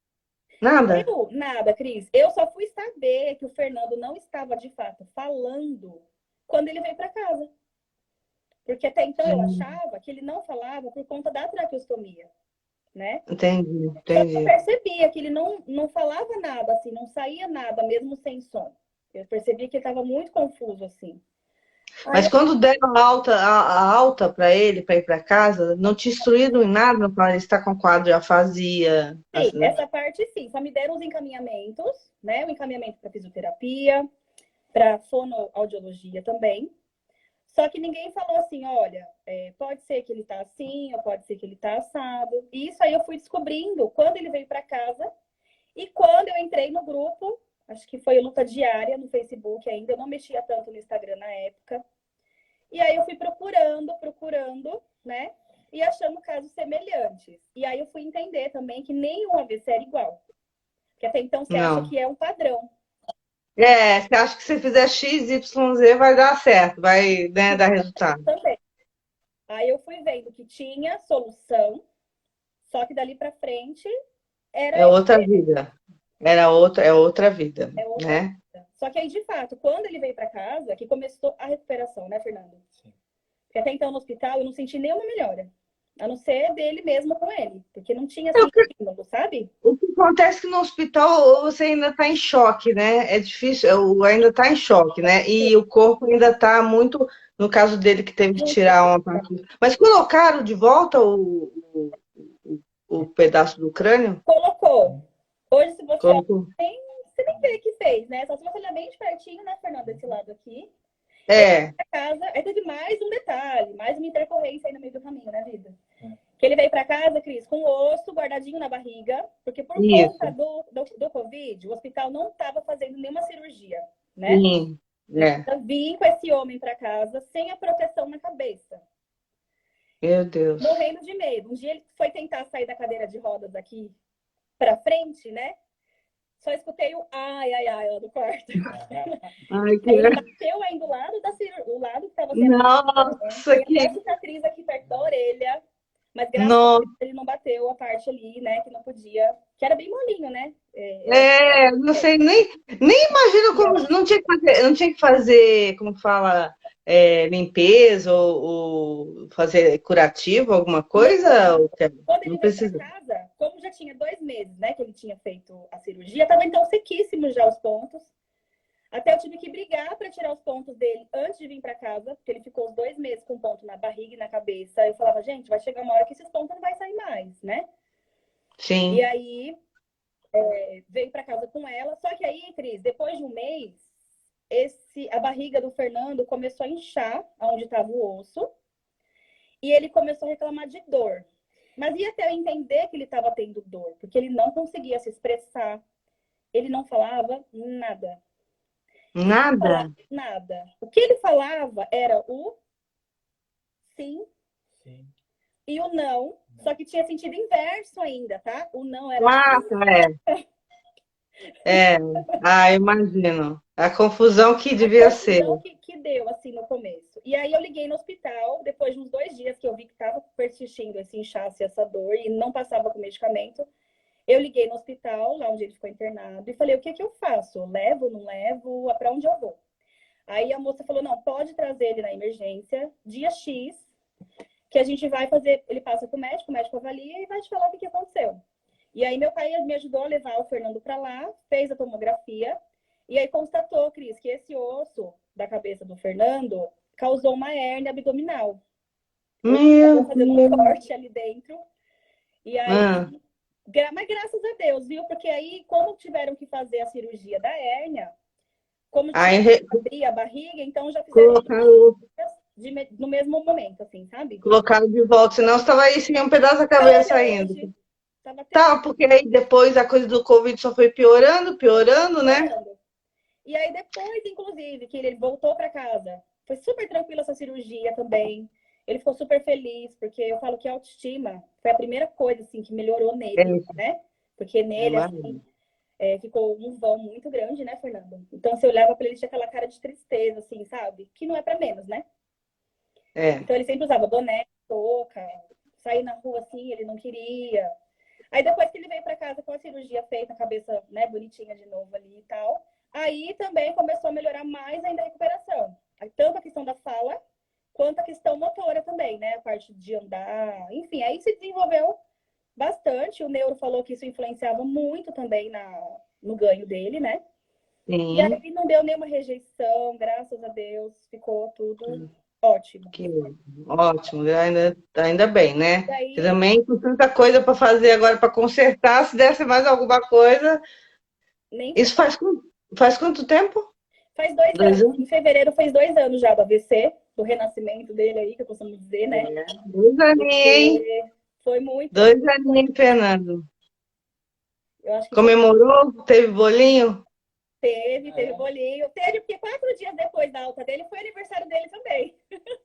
nada. nada, Cris. Eu só fui saber que o Fernando não estava de fato falando quando ele veio para casa. Porque até então eu Hum, achava que ele não falava por conta da traqueostomia, né? Entendi, Só que eu entendi. percebia que ele não falava nada, assim, não saía nada, mesmo sem som. Eu percebi que ele estava muito confuso, assim. Aí Mas eu quando deram a alta para ele, para ir para casa, não te instruíram em nada, não falaram, ele está com quadro de afasia, sim, assim, né? essa parte sim, só me deram os encaminhamentos, né? O encaminhamento para fisioterapia, para fonoaudiologia também. Só que ninguém falou assim, olha, pode ser que ele tá assim, ou pode ser que ele tá assado. E isso aí eu fui descobrindo quando ele veio para casa e quando eu entrei no grupo, acho que foi Luta Diária no Facebook ainda, eu não mexia tanto no Instagram na época. E aí eu fui procurando, né? E achando casos semelhantes. E aí eu fui entender também que nenhum AVC era igual. Porque até então você acha Não. que é um padrão. É, você acha que se fizer X, Y, Z vai dar certo, vai, né, dar resultado. Também. Aí eu fui vendo que tinha solução, só que dali para frente era É outra vida. É outra vida, outra né? vida. Só que aí, de fato, quando ele veio para casa, que começou a recuperação, né, Fernando? Porque até então no hospital eu não senti nenhuma melhora. A não ser dele mesmo com ele. Porque não tinha assim estímulo, sabe? O que acontece é que no hospital você ainda está em choque, né? É difícil, ainda está em choque, né? Sim, E o corpo ainda está muito, no caso dele que teve que muito. tirar uma parte. Mas colocaram de volta o pedaço do crânio? Colocou. Hoje, se você olha, Colocou. você nem vê que fez, né? Só se você olhar bem de pertinho, né, Fernando, desse lado aqui. É, A casa, aí teve mais um detalhe, mais uma intercorrência aí no meio do caminho, né, vida? Que ele veio para casa, Cris, com o osso guardadinho na barriga, porque por conta isso. do Covid, o hospital não estava fazendo nenhuma cirurgia, né? Sim, Ele é. vir com esse homem para casa sem a proteção na cabeça, Meu Deus. morrendo de medo. Um dia ele foi tentar sair da cadeira de rodas aqui para frente, né? Só escutei o ai, ai, ai lá do quarto. Ai, Aí ele bateu ainda do lado do lado que estava sendo. Nossa, Tem até que... cicatriz aqui perto da orelha. Mas graças a Nossa. Deus ele não bateu a parte ali, né? Que não podia. Que era bem molinho, né? Não sei, nem imagino como... Não tinha que fazer, como fala, limpeza ou fazer curativo, alguma coisa? Quando Não ele veio para precisa. casa, como já tinha 2 meses, né, que ele tinha feito a cirurgia, tava então sequíssimo já os pontos. Até eu tive que brigar para tirar os pontos dele antes de vir para casa, porque ele ficou os 2 meses com ponto na barriga e na cabeça. Eu falava, gente, vai chegar uma hora que esses pontos não vai sair mais, né? E Sim. aí veio para casa com ela. Só que aí, Cris, depois de um mês, a barriga do Fernando começou a inchar, onde estava o osso, e ele começou a reclamar de dor. Mas ia até eu entender que ele estava tendo dor, porque ele não conseguia se expressar, ele não falava nada. Ele não falava Nada? nada. O que ele falava era o sim, sim. E o não, só que tinha sentido inverso ainda, tá? O não era Mata, é. Imagino. A confusão que a devia ser. confusão que deu, assim, no começo. E aí eu liguei no hospital, depois de uns 2 dias que eu vi que estava persistindo esse inchaço e essa dor, e não passava com medicamento. Eu liguei no hospital, lá onde ele ficou internado, e falei, o que que eu faço? Levo, não levo? Para onde eu vou? Aí a moça falou, não, pode trazer ele na emergência, dia X, que a gente vai fazer, ele passa com o médico avalia e vai te falar o que que aconteceu. E aí meu pai me ajudou a levar o Fernando para lá, fez a tomografia, e aí constatou, Cris, que esse osso da cabeça do Fernando causou uma hérnia abdominal. Meu Fazendo um Deus. corte ali dentro. E aí, Ah, mas graças a Deus, viu? Porque aí, como tiveram que fazer a cirurgia da hérnia, como tinha aí que abrir a barriga, então já fizeram colocaram, no mesmo momento, assim, sabe? colocaram de volta, senão estava aí sem um pedaço da Tava cabeça até ainda. hoje. Tava até Tá, porque aí depois a coisa do Covid só foi piorando, piorando, né? piorando. E aí depois, inclusive, que ele voltou para casa, foi super tranquila essa cirurgia também. Ele ficou super feliz, porque eu falo que a autoestima foi a primeira coisa, assim, que melhorou É, nele, né? Porque nele, assim, ficou um vão muito grande, né, Fernando? Então, se eu olhava para ele, tinha aquela cara de tristeza, assim, sabe? Que não é para menos, né? é. Então, ele sempre usava boné, touca, sair na rua assim, ele não queria. Aí, depois que ele veio para casa com a cirurgia feita, a cabeça, né, bonitinha de novo ali e tal, aí também começou a melhorar mais ainda a recuperação. Tanto a questão da fala, quanto a questão motora também, né? A parte de andar, enfim, aí se desenvolveu bastante. O neuro falou que isso influenciava muito também no ganho dele, né? E Sim. aí não deu nenhuma rejeição, graças a Deus, ficou tudo ótimo. Que ótimo, ainda bem, né? Que Daí, também com tanta coisa para fazer agora para consertar, se desse mais alguma coisa. nem Isso faz quanto tempo? faz 2 anos. 2 anos? Em fevereiro fez 2 anos já do AVC, do renascimento dele aí, que eu costumo dizer, né? 2 aninhos, hein? Porque foi muito, 2 aninhos, Fernando. eu acho que foi. Comemorou? Teve bolinho? Teve bolinho. Teve, porque 4 dias depois da alta dele foi aniversário dele também.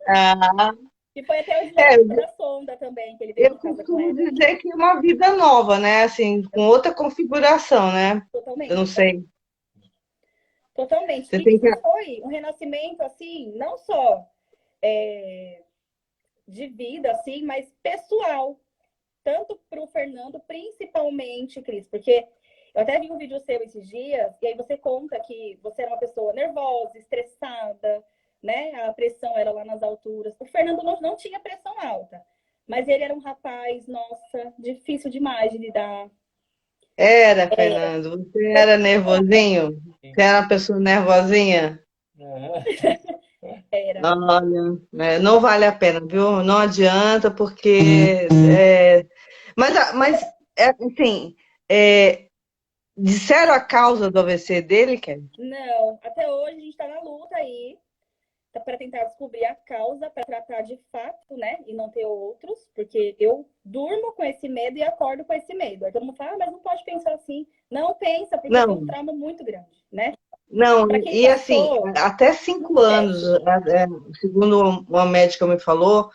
Ah, E foi até o é, desligamento da sonda também, que ele veio eu para casa com costumo ela. dizer que é uma vida nova, né? Assim, com outra configuração, né? Eu não Totalmente. sei. Totalmente. Você E tem que. foi um renascimento, assim, não só de vida, assim, mas pessoal. Tanto para o Fernando, principalmente, Cris, porque eu até vi um vídeo seu esses dias, e aí você conta que você era uma pessoa nervosa, estressada, né? A pressão era lá nas alturas. O Fernando não tinha pressão alta, mas ele era um rapaz, nossa, difícil demais de lidar. Era, Fernando. Você era nervosinho? Você era uma pessoa nervosinha? Era. Olha, não vale a pena, viu? Não adianta, porque. Assim, é, disseram a causa do AVC dele, Kelly? Não, até hoje a gente está na luta aí para tentar descobrir a causa, para tratar de fato, né? E não ter outros, porque eu durmo com esse medo e acordo com esse medo. Aí todo mundo fala, mas não pode pensar assim. Não pensa, porque foi um Não, trauma muito grande, né? não, Para quem e assim, passou, até não 5 anos, esquece. segundo uma médica me falou,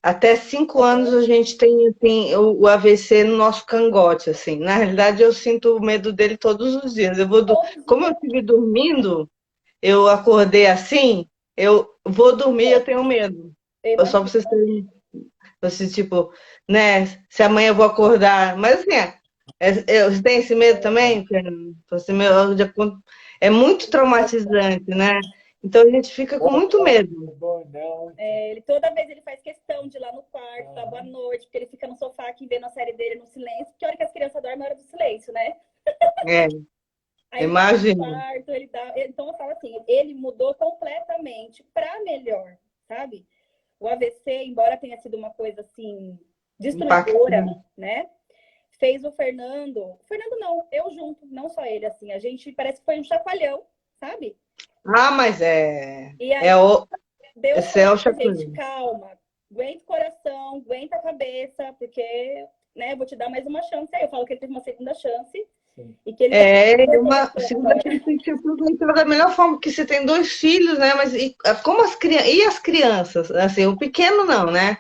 até 5 anos Aham. a gente tem o AVC no nosso cangote, assim. Na realidade, eu sinto o medo dele todos os dias. Todos os Como eu dias. estive dormindo, eu acordei assim, eu vou dormir, eu tenho medo. Eu Só pra vocês imagino. terem, você, tipo, né, se amanhã eu vou acordar. Mas assim, você tem esse medo também, Fernando? Você, é muito traumatizante, né? Então a gente fica com muito medo. Ele, toda vez ele faz questão de ir lá no quarto, dar boa noite, porque ele fica no sofá aqui vendo a série dele no silêncio, porque a hora que as crianças dormem é a hora do silêncio, né? É, Aí ele vai lá no imagino. quarto, ele dá. Então eu falo assim, ele mudou completamente para melhor, sabe? O AVC, embora tenha sido uma coisa assim, destruidora, Impactante. né? Fez o Fernando. O Fernando não, eu junto, não só ele, assim. A gente parece que foi um chacoalhão, sabe? Ah, mas é. E É aí o. Deus Esse é falando o pra gente, chacoalhão. calma, aguenta o coração, aguenta a cabeça, porque, né, eu vou te dar mais uma chance. Aí eu falo que ele teve uma segunda chance. Sim. E que ele tá Uma reaproveitando segunda agora. chance tem que ser aproveitada da melhor forma, porque você tem dois filhos, né? Mas como e as crianças? Assim, o pequeno não, né?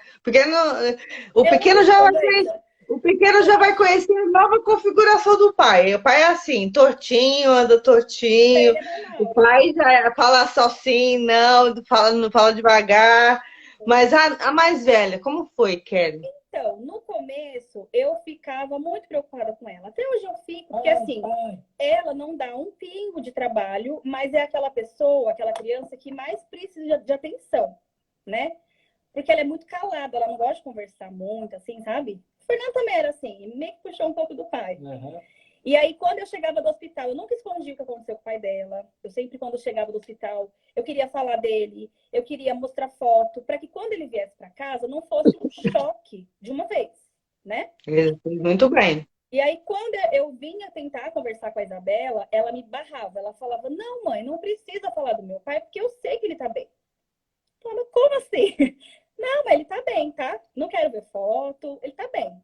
O Eu não pequeno já vai respondo conhecer, ainda. o pequeno já vai conhecer a nova configuração do pai. O pai é assim, tortinho, anda Pra tortinho. ele é O normal. pai já fala só sim, não fala devagar. Mas a mais velha, como foi, Kelly? Então, no começo, eu ficava muito preocupada com ela. Até hoje eu fico, porque assim, ela não dá um pingo de trabalho, mas é aquela pessoa, aquela criança que mais precisa de atenção, né? Porque ela é muito calada, ela não gosta de conversar muito, assim, sabe? O Fernando também era assim, meio que puxou um pouco do pai. Uhum. E aí, quando eu chegava do hospital, eu nunca escondi o que aconteceu com o pai dela. Eu sempre, quando eu chegava do hospital, eu queria falar dele, eu queria mostrar foto, para que quando ele viesse para casa, não fosse um choque de uma vez, né? Ele fez muito bem. E aí, quando eu vinha tentar conversar com a Isabela, ela me barrava. Ela falava: Não, mãe, não precisa falar do meu pai, porque eu sei que ele tá bem. Eu falava: Como assim? Não, mas ele tá bem, tá? Não quero ver foto, ele tá bem.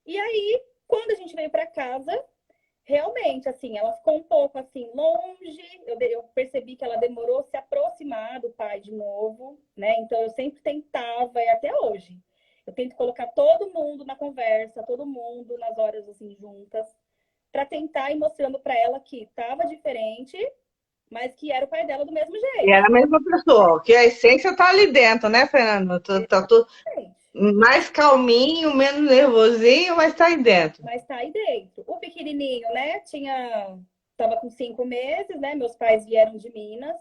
E aí, quando a gente veio para casa, realmente, assim, ela ficou um pouco assim longe. Eu percebi que ela demorou a se aproximar do pai de novo, né? Então eu sempre tentava, e até hoje, eu tento colocar todo mundo na conversa, todo mundo nas horas assim juntas, para tentar ir mostrando para ela que estava diferente, mas que era o pai dela do mesmo E jeito. era a mesma pessoa, que a essência tá ali dentro, né, Fernando? Tá tudo Gente, mais calminho, menos nervosinho, mas tá aí dentro. mas tá aí dentro. O pequenininho, né? Tava com 5 meses, né? Meus pais vieram de Minas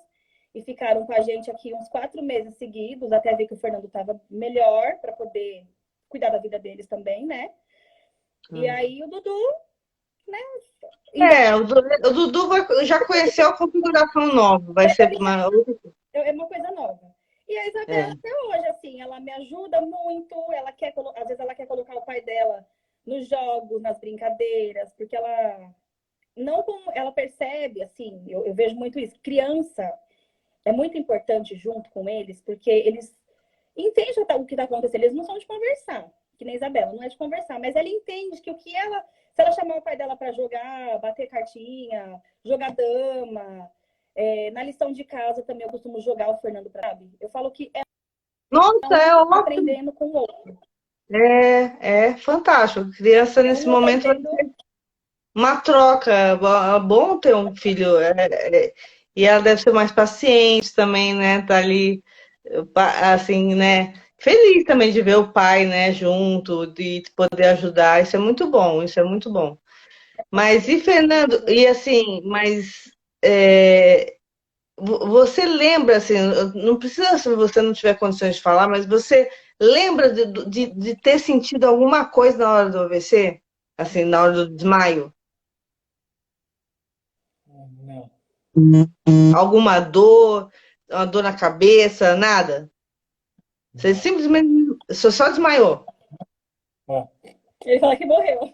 e ficaram com a gente aqui uns 4 meses seguidos, até ver que o Fernando tava melhor para poder cuidar da vida deles também, né? E aí o Dudu, né? Embora O Dudu já conheceu a configuração nova, vai ser ele já uma outra. é uma coisa nova. E a Isabela É. até hoje, assim, ela me ajuda muito. Ela quer, às vezes ela quer colocar o pai dela nos jogos, nas brincadeiras, porque ela não como ela percebe, assim, eu vejo muito isso. Criança é muito importante junto com eles, porque eles entendem o que está acontecendo. Eles não são de conversar, que nem a Isabela, não é de conversar, mas ela entende que o que ela. Se ela chamar o pai dela para jogar, bater cartinha, jogar dama, na lição de casa também eu costumo jogar o Fernando para sabe? Eu falo que é Nossa, um é ótimo. aprendendo com o outro. É fantástico. Criança, É um nesse não momento, vai fazendo. ser uma troca. É bom ter um filho. E ela deve ser mais paciente também, né? Tá ali, assim, né? Feliz também de ver o pai, né, junto, de poder ajudar. Isso é muito bom, isso é muito bom. Mas e Fernando, e assim, mas você lembra, assim, não precisa se você não tiver condições de falar, mas você lembra de ter sentido alguma coisa na hora do AVC? Assim, na hora do desmaio? Não. Alguma dor, uma dor na cabeça, nada? Você Não. simplesmente só desmaiou. Ele fala que morreu.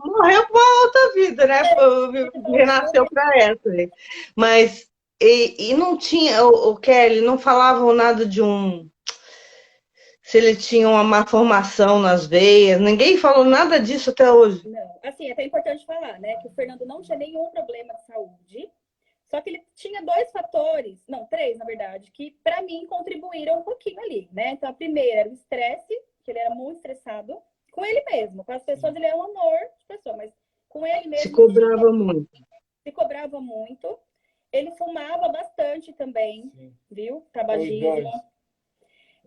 Morreu para outra vida, né? Ele fala que Renasceu morreu. para essa. Né? Mas, e não tinha, o Kelly, não falavam nada de um. Se ele tinha uma malformação nas veias, ninguém falou nada disso até hoje. Não. Assim, é até importante falar, né? Que o Fernando não tinha nenhum problema de saúde. Só que ele tinha dois fatores, não, três, na verdade, que para mim contribuíram um pouquinho ali, né? Então, a primeira era o estresse, que ele era muito estressado, com ele mesmo. Com as pessoas, ele é um amor de pessoa, mas com ele Se mesmo, cobrava muito. se cobrava muito. Ele fumava bastante também, viu? Tabagismo.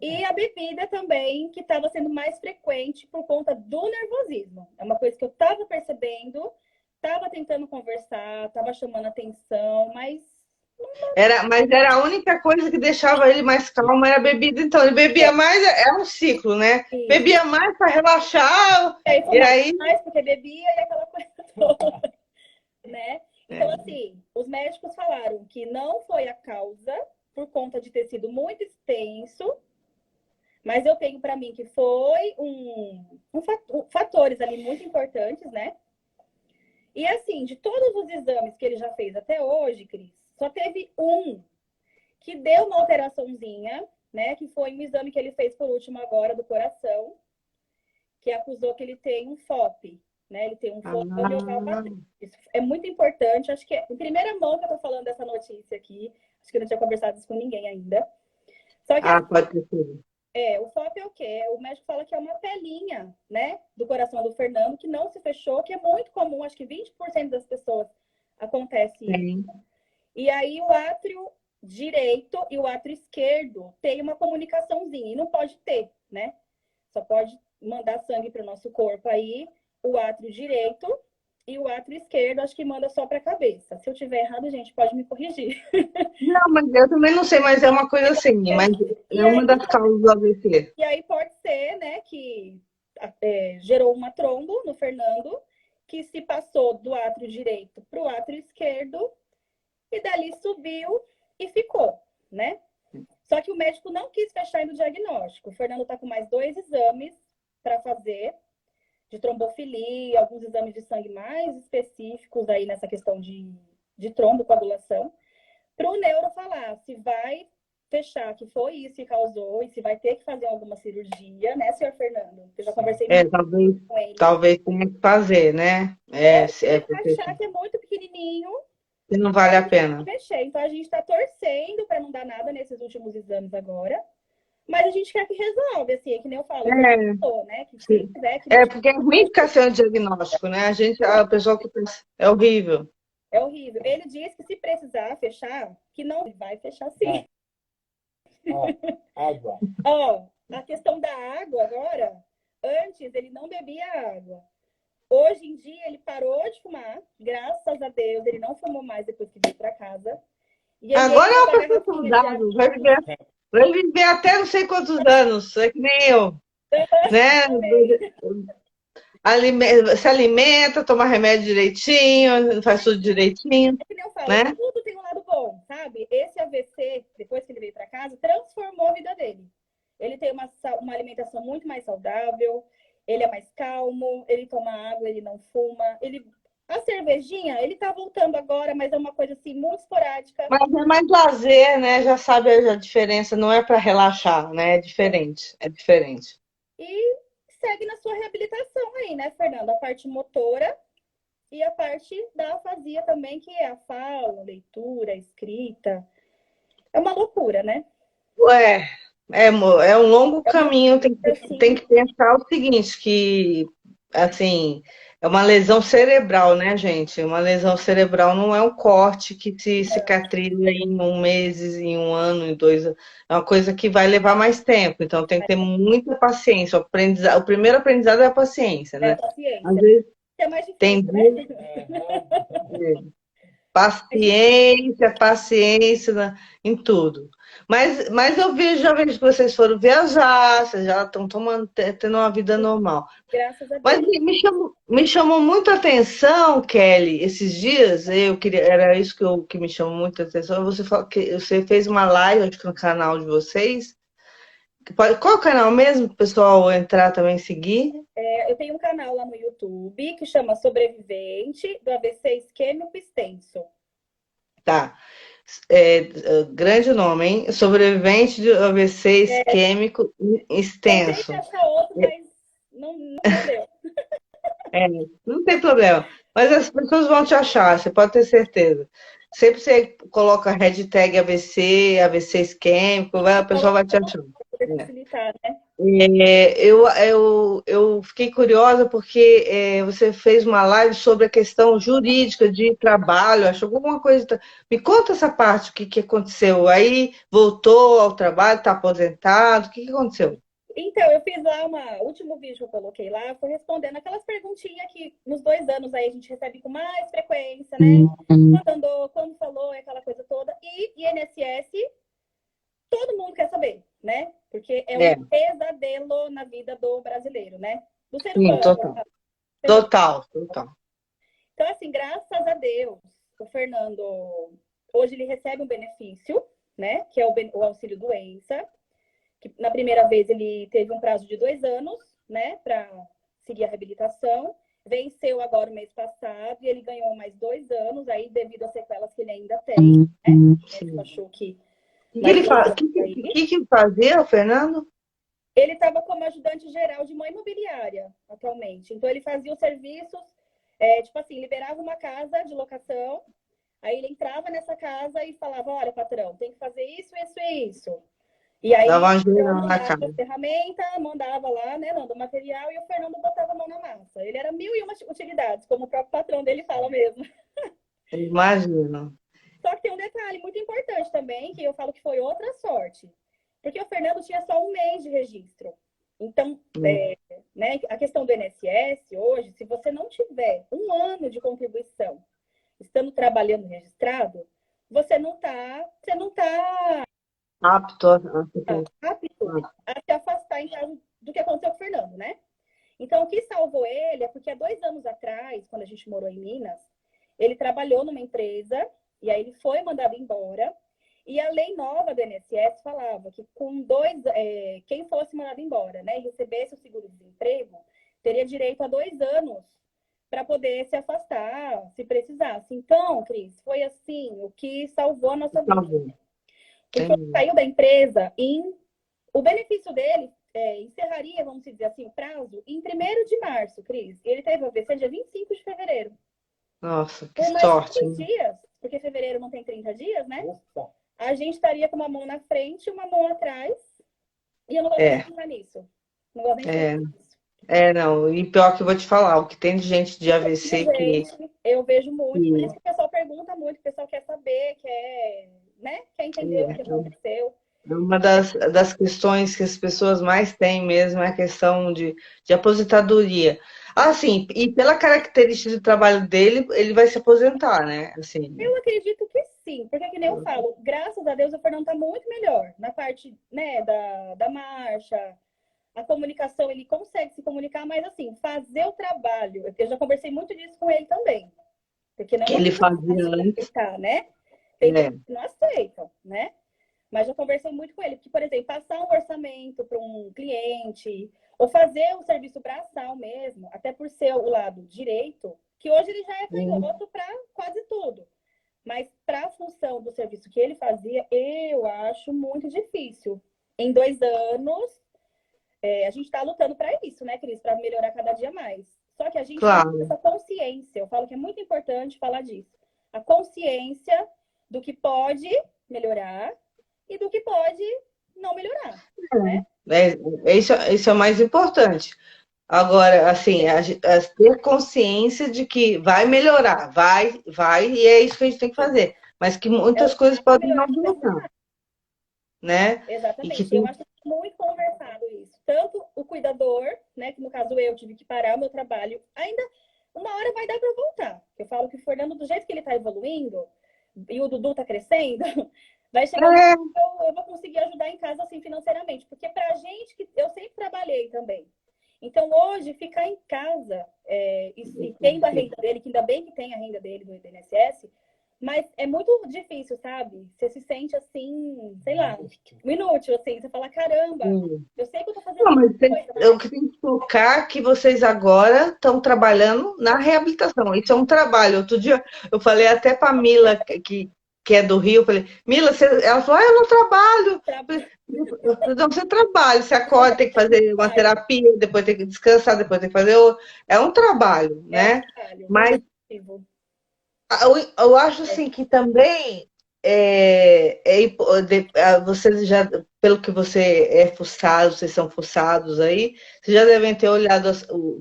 E a bebida também, que estava sendo mais frequente por conta do nervosismo. É uma coisa que eu estava percebendo, estava tentando conversar, estava chamando atenção, mas Mas era a única coisa que deixava ele mais calmo, era a bebida. Então, ele bebia mais, é um ciclo, né? isso. Bebia mais para relaxar, E aí e fumava aí. mais porque bebia e aquela coisa toda, né? Então, assim, os médicos falaram que não foi a causa por conta de ter sido muito extenso, mas eu tenho para mim que foi fatores ali muito importantes, né? E assim, de todos os exames que ele já fez até hoje, Cris, só teve um que deu uma alteraçãozinha, né? Que foi um exame que ele fez por último agora do coração, que acusou que ele tem um FOP, né? Ele tem um fotomiocalpatia. Isso é muito importante. Acho que é em primeira mão que eu tô falando dessa notícia aqui. Acho que eu não tinha conversado isso com ninguém ainda. Só que Pode ter sido. o FOP é o quê? O médico fala que é uma pelinha, né, do coração do Fernando, que não se fechou, que é muito comum, acho que 20% das pessoas acontece isso. E aí o átrio direito e o átrio esquerdo tem uma comunicaçãozinha, e não pode ter, né? Só pode mandar sangue para o nosso corpo aí, o átrio direito e o átrio esquerdo, acho que manda só para a cabeça. Se eu tiver errado, gente, pode me corrigir. Não, mas eu também não sei, mas é uma coisa assim, mas é uma das causas do AVC. E aí pode ser, né, que gerou uma trombo no Fernando, que se passou do átrio direito para o átrio esquerdo, e dali subiu e ficou, né? Só que o médico não quis fechar ainda o diagnóstico. O Fernando está com mais 2 exames para fazer, de trombofilia, alguns exames de sangue mais específicos aí nessa questão de trombocoagulação, para o neuro falar se vai fechar que foi isso que causou e se vai ter que fazer alguma cirurgia, né, senhor Fernando? Eu já conversei muito com ele. Talvez tenha que fazer, né? Porque achar que é muito pequenininho, que não vale a pena. Mexer. Então a gente está torcendo para não dar nada nesses últimos exames agora, mas a gente quer que resolve, assim, é que nem eu falo, né? Porque é ruim ficar sendo diagnóstico, né? A pessoa que pensa, é horrível. É horrível. Ele diz que se precisar fechar, que não vai fechar sim. Água. A questão da água agora, antes ele não bebia água. Hoje em dia ele parou de fumar, graças a Deus, ele não fumou mais depois que veio para casa. E agora é uma pessoa saudável, vai viver até não sei quantos anos, é que nem eu. Né? Se alimenta, toma remédio direitinho, faz tudo direitinho. É que nem eu falo, né? Tudo tem um lado bom, sabe? Esse AVC, depois que ele veio para casa, transformou a vida dele. Ele tem uma alimentação muito mais saudável, ele é mais calmo, ele toma água, ele não fuma, a cervejinha, ele tá voltando agora, mas é uma coisa assim muito esporádica. Mas é mais lazer, né? Já sabe a diferença, não é para relaxar, né? É diferente. E segue na sua reabilitação aí, né, Fernanda? A parte motora e a parte da afasia também, que é a fala, a leitura, a escrita. É uma loucura, né? É um longo caminho, tem que pensar o seguinte, que, assim, é uma lesão cerebral, né, gente? Uma lesão cerebral não é um corte que se cicatriza em 1 mês, em 1 ano, em 2 anos. É uma coisa que vai levar mais tempo, então tem que ter muita paciência. O primeiro aprendizado é a paciência, né? Paciência. Às vezes é mais difícil, né? Paciência em tudo. Mas já vejo que vocês foram viajar, vocês já estão tendo uma vida normal. Graças a Deus. Mas me chamou muito a atenção, Kelly, esses dias, era isso que me chamou muito a atenção. Você falou que você fez uma live, acho que no canal de vocês. Qual é o canal mesmo, para o pessoal entrar também e seguir? Eu tenho um canal lá no YouTube que chama Sobrevivente do AVC Isquêmico Extenso. Tá. Grande nome, hein? Sobrevivente do AVC isquêmico extenso. Eu achar outro, mas não deu. Não tem problema. Mas as pessoas vão te achar, você pode ter certeza. sempre você coloca hashtag AVC, AVC isquêmico, a pessoa vai te achando. Para poder facilitar, né? Eu fiquei curiosa porque você fez uma live sobre a questão jurídica de trabalho, achou alguma coisa. Me conta essa parte, o que, que aconteceu? Aí voltou ao trabalho, está aposentado, o que, que aconteceu? Então, eu fiz lá o último vídeo que eu coloquei lá, foi respondendo aquelas perguntinhas que nos 2 anos aí a gente recebe com mais frequência, né? Quando andou, quando falou, aquela coisa toda. E INSS, todo mundo quer saber, né? Porque é É, um pesadelo na vida do brasileiro, né? Do ser sim, humano. total. Total, total. Então, assim, graças a Deus, o Fernando, hoje ele recebe um benefício, né? Que é o auxílio doença. Que na primeira vez ele teve um prazo de 2 anos, né? Para seguir a reabilitação. Venceu agora o mês passado e ele ganhou mais 2 anos, aí devido às sequelas que ele ainda tem, né? O médico achou que O que mais ele 2 anos que, aí. que fazia, o Fernando? Ele estava como ajudante geral de uma imobiliária atualmente. Então, ele fazia os serviços, tipo assim, liberava uma casa de locação, aí ele entrava nessa casa e falava: olha, patrão, tem que fazer isso, isso e isso. E Dava aí, uma eu geral na mandava a casa. ferramenta, mandava lá, né, Nando, o material, e o Fernando botava a mão na massa. Ele era mil e uma utilidades, como o próprio patrão dele fala mesmo. Imagino. Só que tem um detalhe muito importante também, que eu falo que foi outra sorte. Porque o Fernando tinha só um mês de registro. Então, né, a questão do INSS hoje, se você não tiver um ano de contribuição, estando trabalhando registrado, você não tá Apto apto a se afastar em caso do que aconteceu com o Fernando, né? Então, o que salvou ele é porque há 2 anos atrás, quando a gente morou em Minas, ele trabalhou numa empresa e aí ele foi mandado embora. E a lei nova do INSS falava que quem fosse mandado embora, né, e recebesse o seguro-desemprego, teria direito a 2 anos para poder se afastar, se precisasse. Então, Cris, foi assim o que salvou a nossa vida. Porque ele saiu da empresa o benefício dele encerraria, vamos dizer assim, o prazo em 1º de março, Cris. Ele teve a AVC dia 25 de fevereiro. Nossa, que Por mais sorte. 5 dias, porque fevereiro não tem 30 dias, né? A gente estaria com uma mão na frente e uma mão atrás. E eu não gosto nem de pensar nisso. Não gosto nem de pensar nisso. Não. E pior que eu vou te falar, o que tem de gente de AVC Gente, eu vejo muito. Por isso que o pessoal pergunta muito, o pessoal quer saber, né? Quer entender o que aconteceu. Uma das questões que as pessoas mais têm mesmo é a questão de aposentadoria. Assim, e pela característica do trabalho dele, ele vai se aposentar, né? Assim, Eu acredito que sim, porque que nem eu falo, graças a Deus o Fernando está muito melhor na parte, né, da marcha, a comunicação, ele consegue se comunicar, mas assim, fazer o trabalho, eu já conversei muito disso com ele também, porque não é que uma ele coisa fazia fácil de antes. aceitar, né? Tem É, pessoas que não aceitam, né? Mas já conversei muito com ele, porque, por exemplo, passar um orçamento para um cliente, ou fazer um serviço braçal mesmo, até por ser o lado direito, que hoje ele já é canhoto para quase tudo. Mas para a função do serviço que ele fazia, eu acho muito difícil. Em 2 anos, a gente está lutando para isso, né, Cris? Para melhorar cada dia mais. Só que a gente não tem claro. essa consciência. Eu falo que é muito importante falar disso. A consciência do que pode melhorar e do que pode não melhorar, né? Isso é o mais importante. Agora, assim, ter consciência de que vai melhorar, vai, e é isso que a gente tem que fazer. Mas que É muitas o coisas que podem não melhorar que vai melhorar, funcionar. né? E que Exatamente. Eu tem. acho muito conversado isso. Tanto o cuidador, né, que no caso eu tive que parar o meu trabalho, ainda uma hora vai dar para voltar. Eu falo que o Fernando, do jeito que ele está evoluindo, e o Dudu está crescendo, vai chegar um É, momento que eu vou conseguir ajudar em casa assim financeiramente. Porque para a gente, que eu sempre trabalhei também. Então, hoje, ficar em casa e tendo a renda dele, que ainda bem que tem a renda dele do INSS, mas é muito difícil, sabe? Você se sente assim, sei lá, inútil, assim. Você fala, caramba, eu sei que eu tô fazendo não, mas muita coisa, o mas que tem que focar é que vocês agora estão trabalhando na reabilitação. Isso é um trabalho. Outro dia eu falei até para a Mila, que é do Rio, eu falei, Mila, ela falou, eu não trabalho. Eu falei, não, você trabalha, você acorda, tem que fazer uma terapia, depois tem que descansar, depois tem que fazer outro. É um trabalho, é um né? trabalho Mas cansativo. Eu acho assim que também vocês já, pelo que você é fuçado, vocês são fuçados aí, vocês já devem ter olhado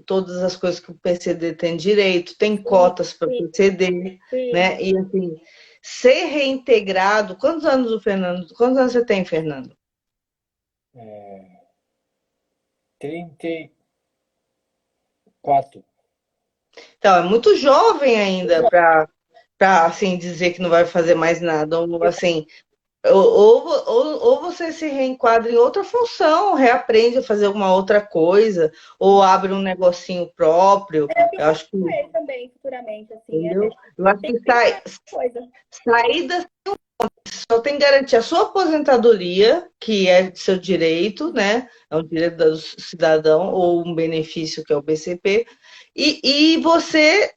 todas as coisas que o PCD tem direito, tem Sim, cotas para sim, PCD, né? sim. E assim, ser reintegrado. Quantos anos você tem, Fernando? É, 34. Então, é muito jovem ainda para assim dizer que não vai fazer mais nada, ou assim, ou você se reenquadra em outra função, reaprende a fazer alguma outra coisa, ou abre um negocinho próprio. É o que eu Eu falo acho que, com ele também, futuramente, assim. entendeu? Eu acho Tem que que pensar nessa coisa. saída só tem que garantir a sua aposentadoria, que é seu direito, né? É um direito do cidadão, ou um benefício que é o BCP, e você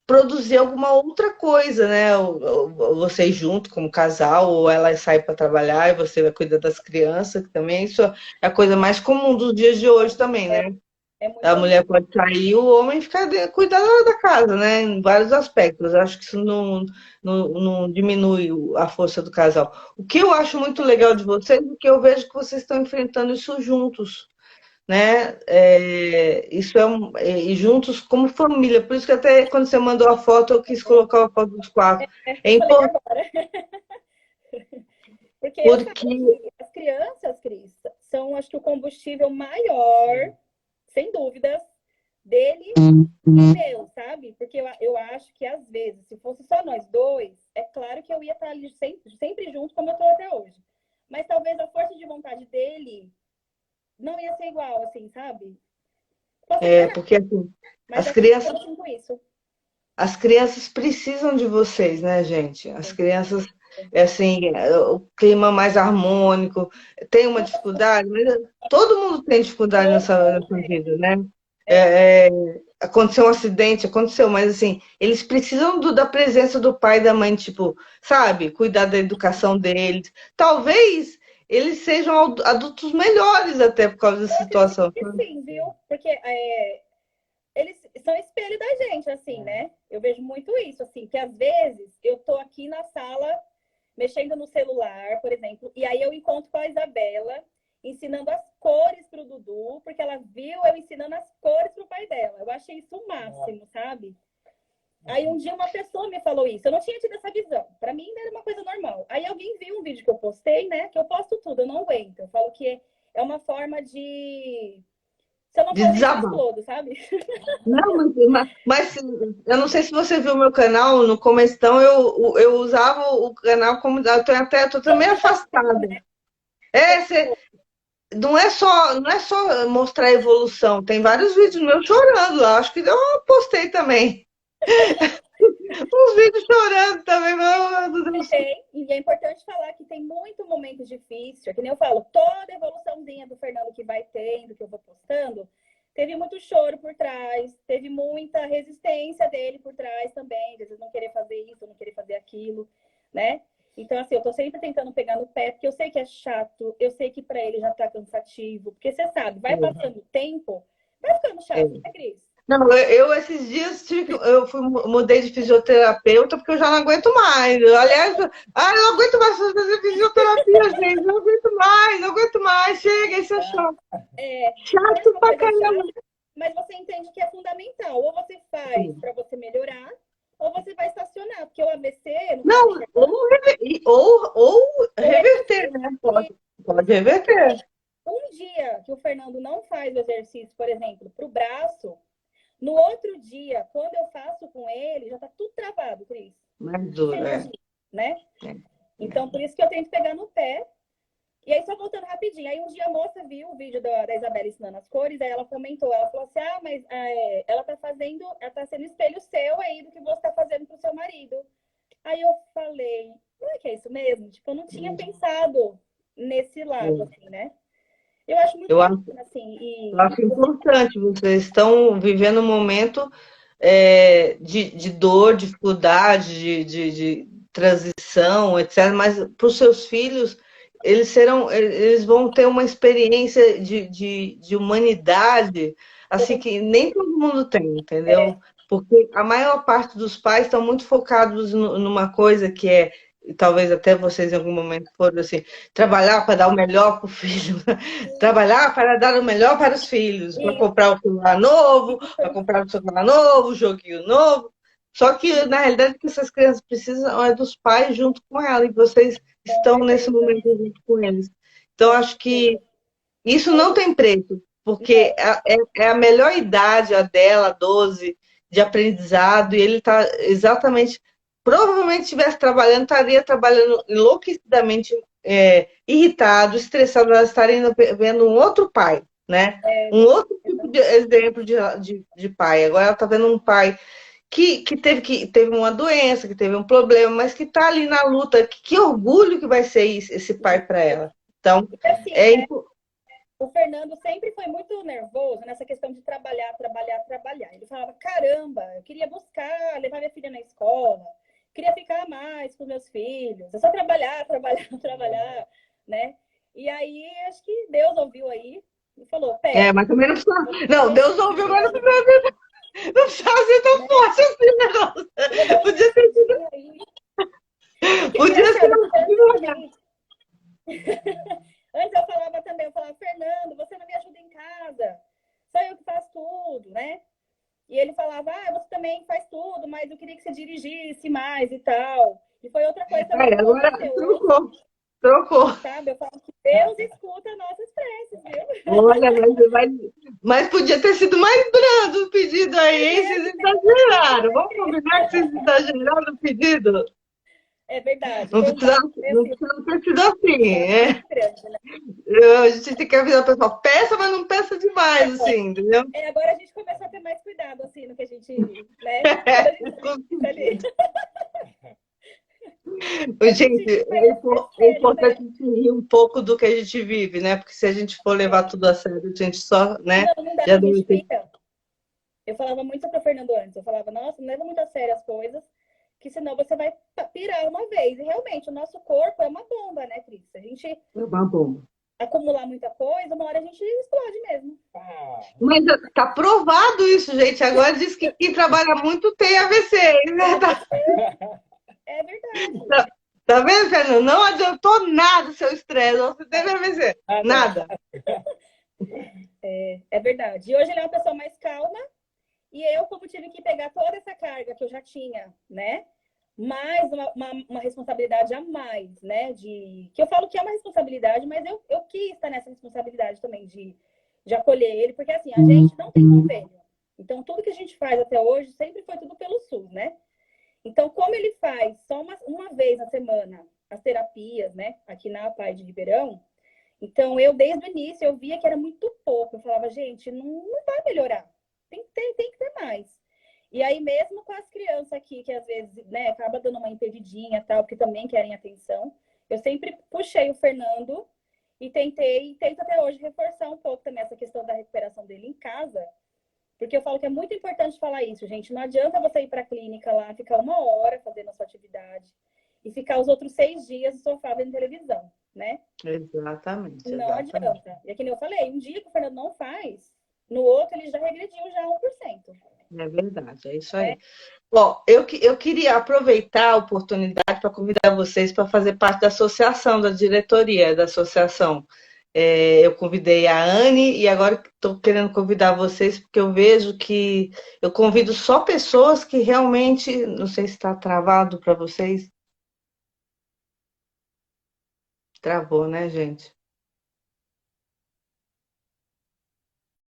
produzir alguma outra coisa, né? Ou vocês juntos como casal, ou ela sai para trabalhar e você vai cuidar das crianças, que também isso é a coisa mais comum dos dias de hoje também, né? É muito A comum. mulher pode sair, o homem ficar cuidar da casa, né? Em vários aspectos. Acho que isso não diminui a força do casal. O que eu acho muito legal de vocês é que eu vejo que vocês estão enfrentando isso juntos, né? Isso e juntos como família. Por isso que até quando você mandou a foto, eu quis colocar a foto dos quatro. É Eu falei importante agora. Porque eu porque falo que as crianças, Cris, são, acho que, o combustível maior, sem dúvidas, dele e meu, sabe? Porque eu acho que, às vezes, se fosse só nós dois, é claro que eu ia estar ali sempre junto, como eu estou até hoje. Mas talvez a força de vontade dele não ia ser igual, assim, sabe? Posso estar enganada, porque assim, mas as assim, crianças eu sinto isso. as crianças precisam de vocês, né, gente? As crianças assim, o clima mais harmônico, tem uma dificuldade, mas todo mundo tem dificuldade nessa vida, né? É, é, aconteceu um acidente, aconteceu, mas assim, eles precisam da presença do pai e da mãe, tipo, sabe, cuidar da educação deles. Talvez eles sejam adultos melhores até por causa dessa Eu acredito situação. que sim, viu? Porque eles são espelho da gente, assim, né? Eu vejo muito isso, assim, que às vezes eu tô aqui na sala mexendo no celular, por exemplo, e aí eu encontro com a Isabela ensinando as cores pro Dudu, porque ela viu eu ensinando as cores pro pai dela. Eu achei isso o máximo, sabe? Aí um dia uma pessoa me falou isso, eu não tinha tido essa visão. Para mim era uma coisa normal. Aí alguém viu um vídeo que eu postei, né? Que eu posto tudo, eu não aguento. Eu falo que é uma forma de, se eu não De fazer isso, eu desabar. explodo, sabe? Não, mas eu não sei se você viu meu canal, no começo eu usava o canal como. Eu tô Como também afastada. desafio, né? Não é só mostrar a evolução, tem vários vídeos meus chorando lá. Acho que eu postei também. Uns vídeos chorando também, meu Deus. E é importante falar que tem muito momento difícil, que nem eu falo, toda evoluçãozinha do Fernando que vai tendo, que eu vou postando, teve muito choro por trás, teve muita resistência dele por trás também, às vezes não querer fazer isso, não querer fazer aquilo, né? Então, assim, eu tô sempre tentando pegar no pé, porque eu sei que é chato, eu sei que para ele já tá cansativo, porque você sabe, vai passando o tempo, vai ficando É. chato, né, Cris? Não, eu esses dias mudei de fisioterapeuta porque eu já não aguento mais. Aliás, eu não aguento mais fazer fisioterapia, gente. Não aguento mais, não aguento mais. Chega, isso é chato. Parece Chato uma pra coisa caramba. chata, mas você entende que é fundamental. Ou você faz para você melhorar, ou você vai estacionar, porque o AVC, no caso Não, do Fernando, ou foi reverter, né? Pode reverter. um dia que o Fernando não faz o exercício, por exemplo, para o braço, no outro dia, quando eu faço com ele, já está tudo travado, Cris. Mais Você duro, imagina, né? é. Então, por isso que eu tento pegar no pé. E aí, só voltando rapidinho, aí um dia a moça viu o vídeo da Isabela ensinando as cores, aí ela comentou, ela falou assim, mas ela tá sendo espelho seu aí do que você tá fazendo pro seu marido. Aí eu falei, não é que é isso mesmo? Tipo, eu não tinha pensado nesse lado, assim, né? Eu acho muito Eu acho, bacana, assim, eu acho importante. Vocês estão vivendo um momento de dor, dificuldade, de transição, etc. Mas para os seus filhos, eles vão ter uma experiência de humanidade assim que nem todo mundo tem, entendeu? Porque a maior parte dos pais estão muito focados numa coisa que é, e talvez até vocês em algum momento foram assim, trabalhar para dar o melhor para o filho, trabalhar para dar o melhor para os filhos, para Isso, comprar o celular novo, para isso, comprar o celular novo, o joguinho novo. Só que, na realidade, o que essas crianças precisam é dos pais junto com ela, e vocês com estão nesse certeza, momento junto com eles. Então, com acho que certeza. isso não tem preço, porque Não, é a melhor idade, a dela, 12 de aprendizado, e ele está exatamente. Provavelmente, estivesse trabalhando, estaria trabalhando enlouquecidamente irritado, estressado, elas estariam vendo um outro pai, né? é, Um outro tipo de exemplo de pai. Agora ela está vendo um pai que teve uma doença, que teve um problema, mas que está ali na luta. Que orgulho que vai ser esse pai para ela. Então, e assim, é né? O Fernando sempre foi muito nervoso nessa questão de trabalhar, trabalhar, trabalhar. Ele falava: caramba, eu queria buscar, levar minha filha na escola, queria ficar mais com meus filhos. É só trabalhar, trabalhar, trabalhar, né? E aí, acho que Deus ouviu aí e falou: mas pera, também não precisa. vou Não, Deus ouviu, decidir mas não aí, precisa, não precisa ser tão né? forte assim, Eu vou não. dar uma Podia ter sido, decididinha aí. Porque é podia ser engraçado, porque devagar. antigamente, antes eu falava também, eu falava: Fernando, você não me ajuda em casa, só eu que faço tudo, né? E ele falava: você também faz tudo, mas eu queria que você dirigisse mais e tal. E foi outra coisa também que Agora aconteceu hoje, trocou, trocou. sabe? Eu falo que Deus escuta nossas preces, viu? Olha, mas podia ter sido mais brando o pedido aí, Pois hein? é, Vocês podia ter sido, exageraram. né, Vamos Cris? combinar que vocês exageraram o pedido? É verdade, Não foi um passo precisava, meio não assim, precisava ter sido assim, um passo né? muito grande, né? A gente tem que avisar o pessoal, peça, mas não peça demais, assim, entendeu? Agora a gente começou a ter mais cuidado, assim, no que a gente, né? Quando a gente precisa ali, a Gente, gente vai é sério, importante né? a gente rir um pouco do que a gente vive, né? Porque se a gente for levar É. tudo a sério, a gente só, né? Não, não dá, Já a deu gente esse... fica. Eu falava muito para o Fernando antes, eu falava: nossa, não leva muito a sério as coisas, que senão você vai pirar uma vez. E realmente, o nosso corpo é uma bomba, né, Cris? Se a gente Tá bom. acumular muita coisa, uma hora a gente explode mesmo. Mas tá provado isso, gente. Agora diz que quem trabalha muito tem AVC, né? Tá, É verdade. tá, tá vendo, Fernando? Não adiantou nada o seu estresse. Você teve AVC. Nada. É verdade. E hoje ele é uma pessoa mais calma, e eu, como tive que pegar toda essa carga que eu já tinha, né? Mais uma responsabilidade a mais, né? Que eu falo que é uma responsabilidade, mas eu quis estar nessa responsabilidade também de acolher ele, porque assim, a gente não tem convênio. Então, tudo que a gente faz até hoje sempre foi tudo pelo SUS, né? Então, como ele faz só uma vez na semana as terapias, né? Aqui na APAE de Ribeirão, então eu, desde o início, eu via que era muito pouco. Eu falava: gente, não vai melhorar. Tem que ter mais. E aí, mesmo com as crianças aqui, que às vezes, né, acaba dando uma impedidinha, tal, porque também querem atenção, eu sempre puxei o Fernando e tento até hoje reforçar um pouco também essa questão da recuperação dele em casa, porque eu falo que é muito importante falar isso, gente. Não adianta você ir para a clínica lá, ficar 1 hora fazendo a sua atividade e ficar os outros 6 dias no sofá vendo televisão, né? Exatamente, Não exatamente. adianta. E é que nem eu falei, um dia que o Fernando não faz, no outro ele já regrediu já 1%. É verdade, é isso Né? aí. Bom, eu queria aproveitar a oportunidade para convidar vocês para fazer parte da associação, da diretoria da associação. Eu convidei a Anne e agora estou querendo convidar vocês, porque eu vejo que eu convido só pessoas que realmente, não sei se está travado para vocês. Travou, né, gente?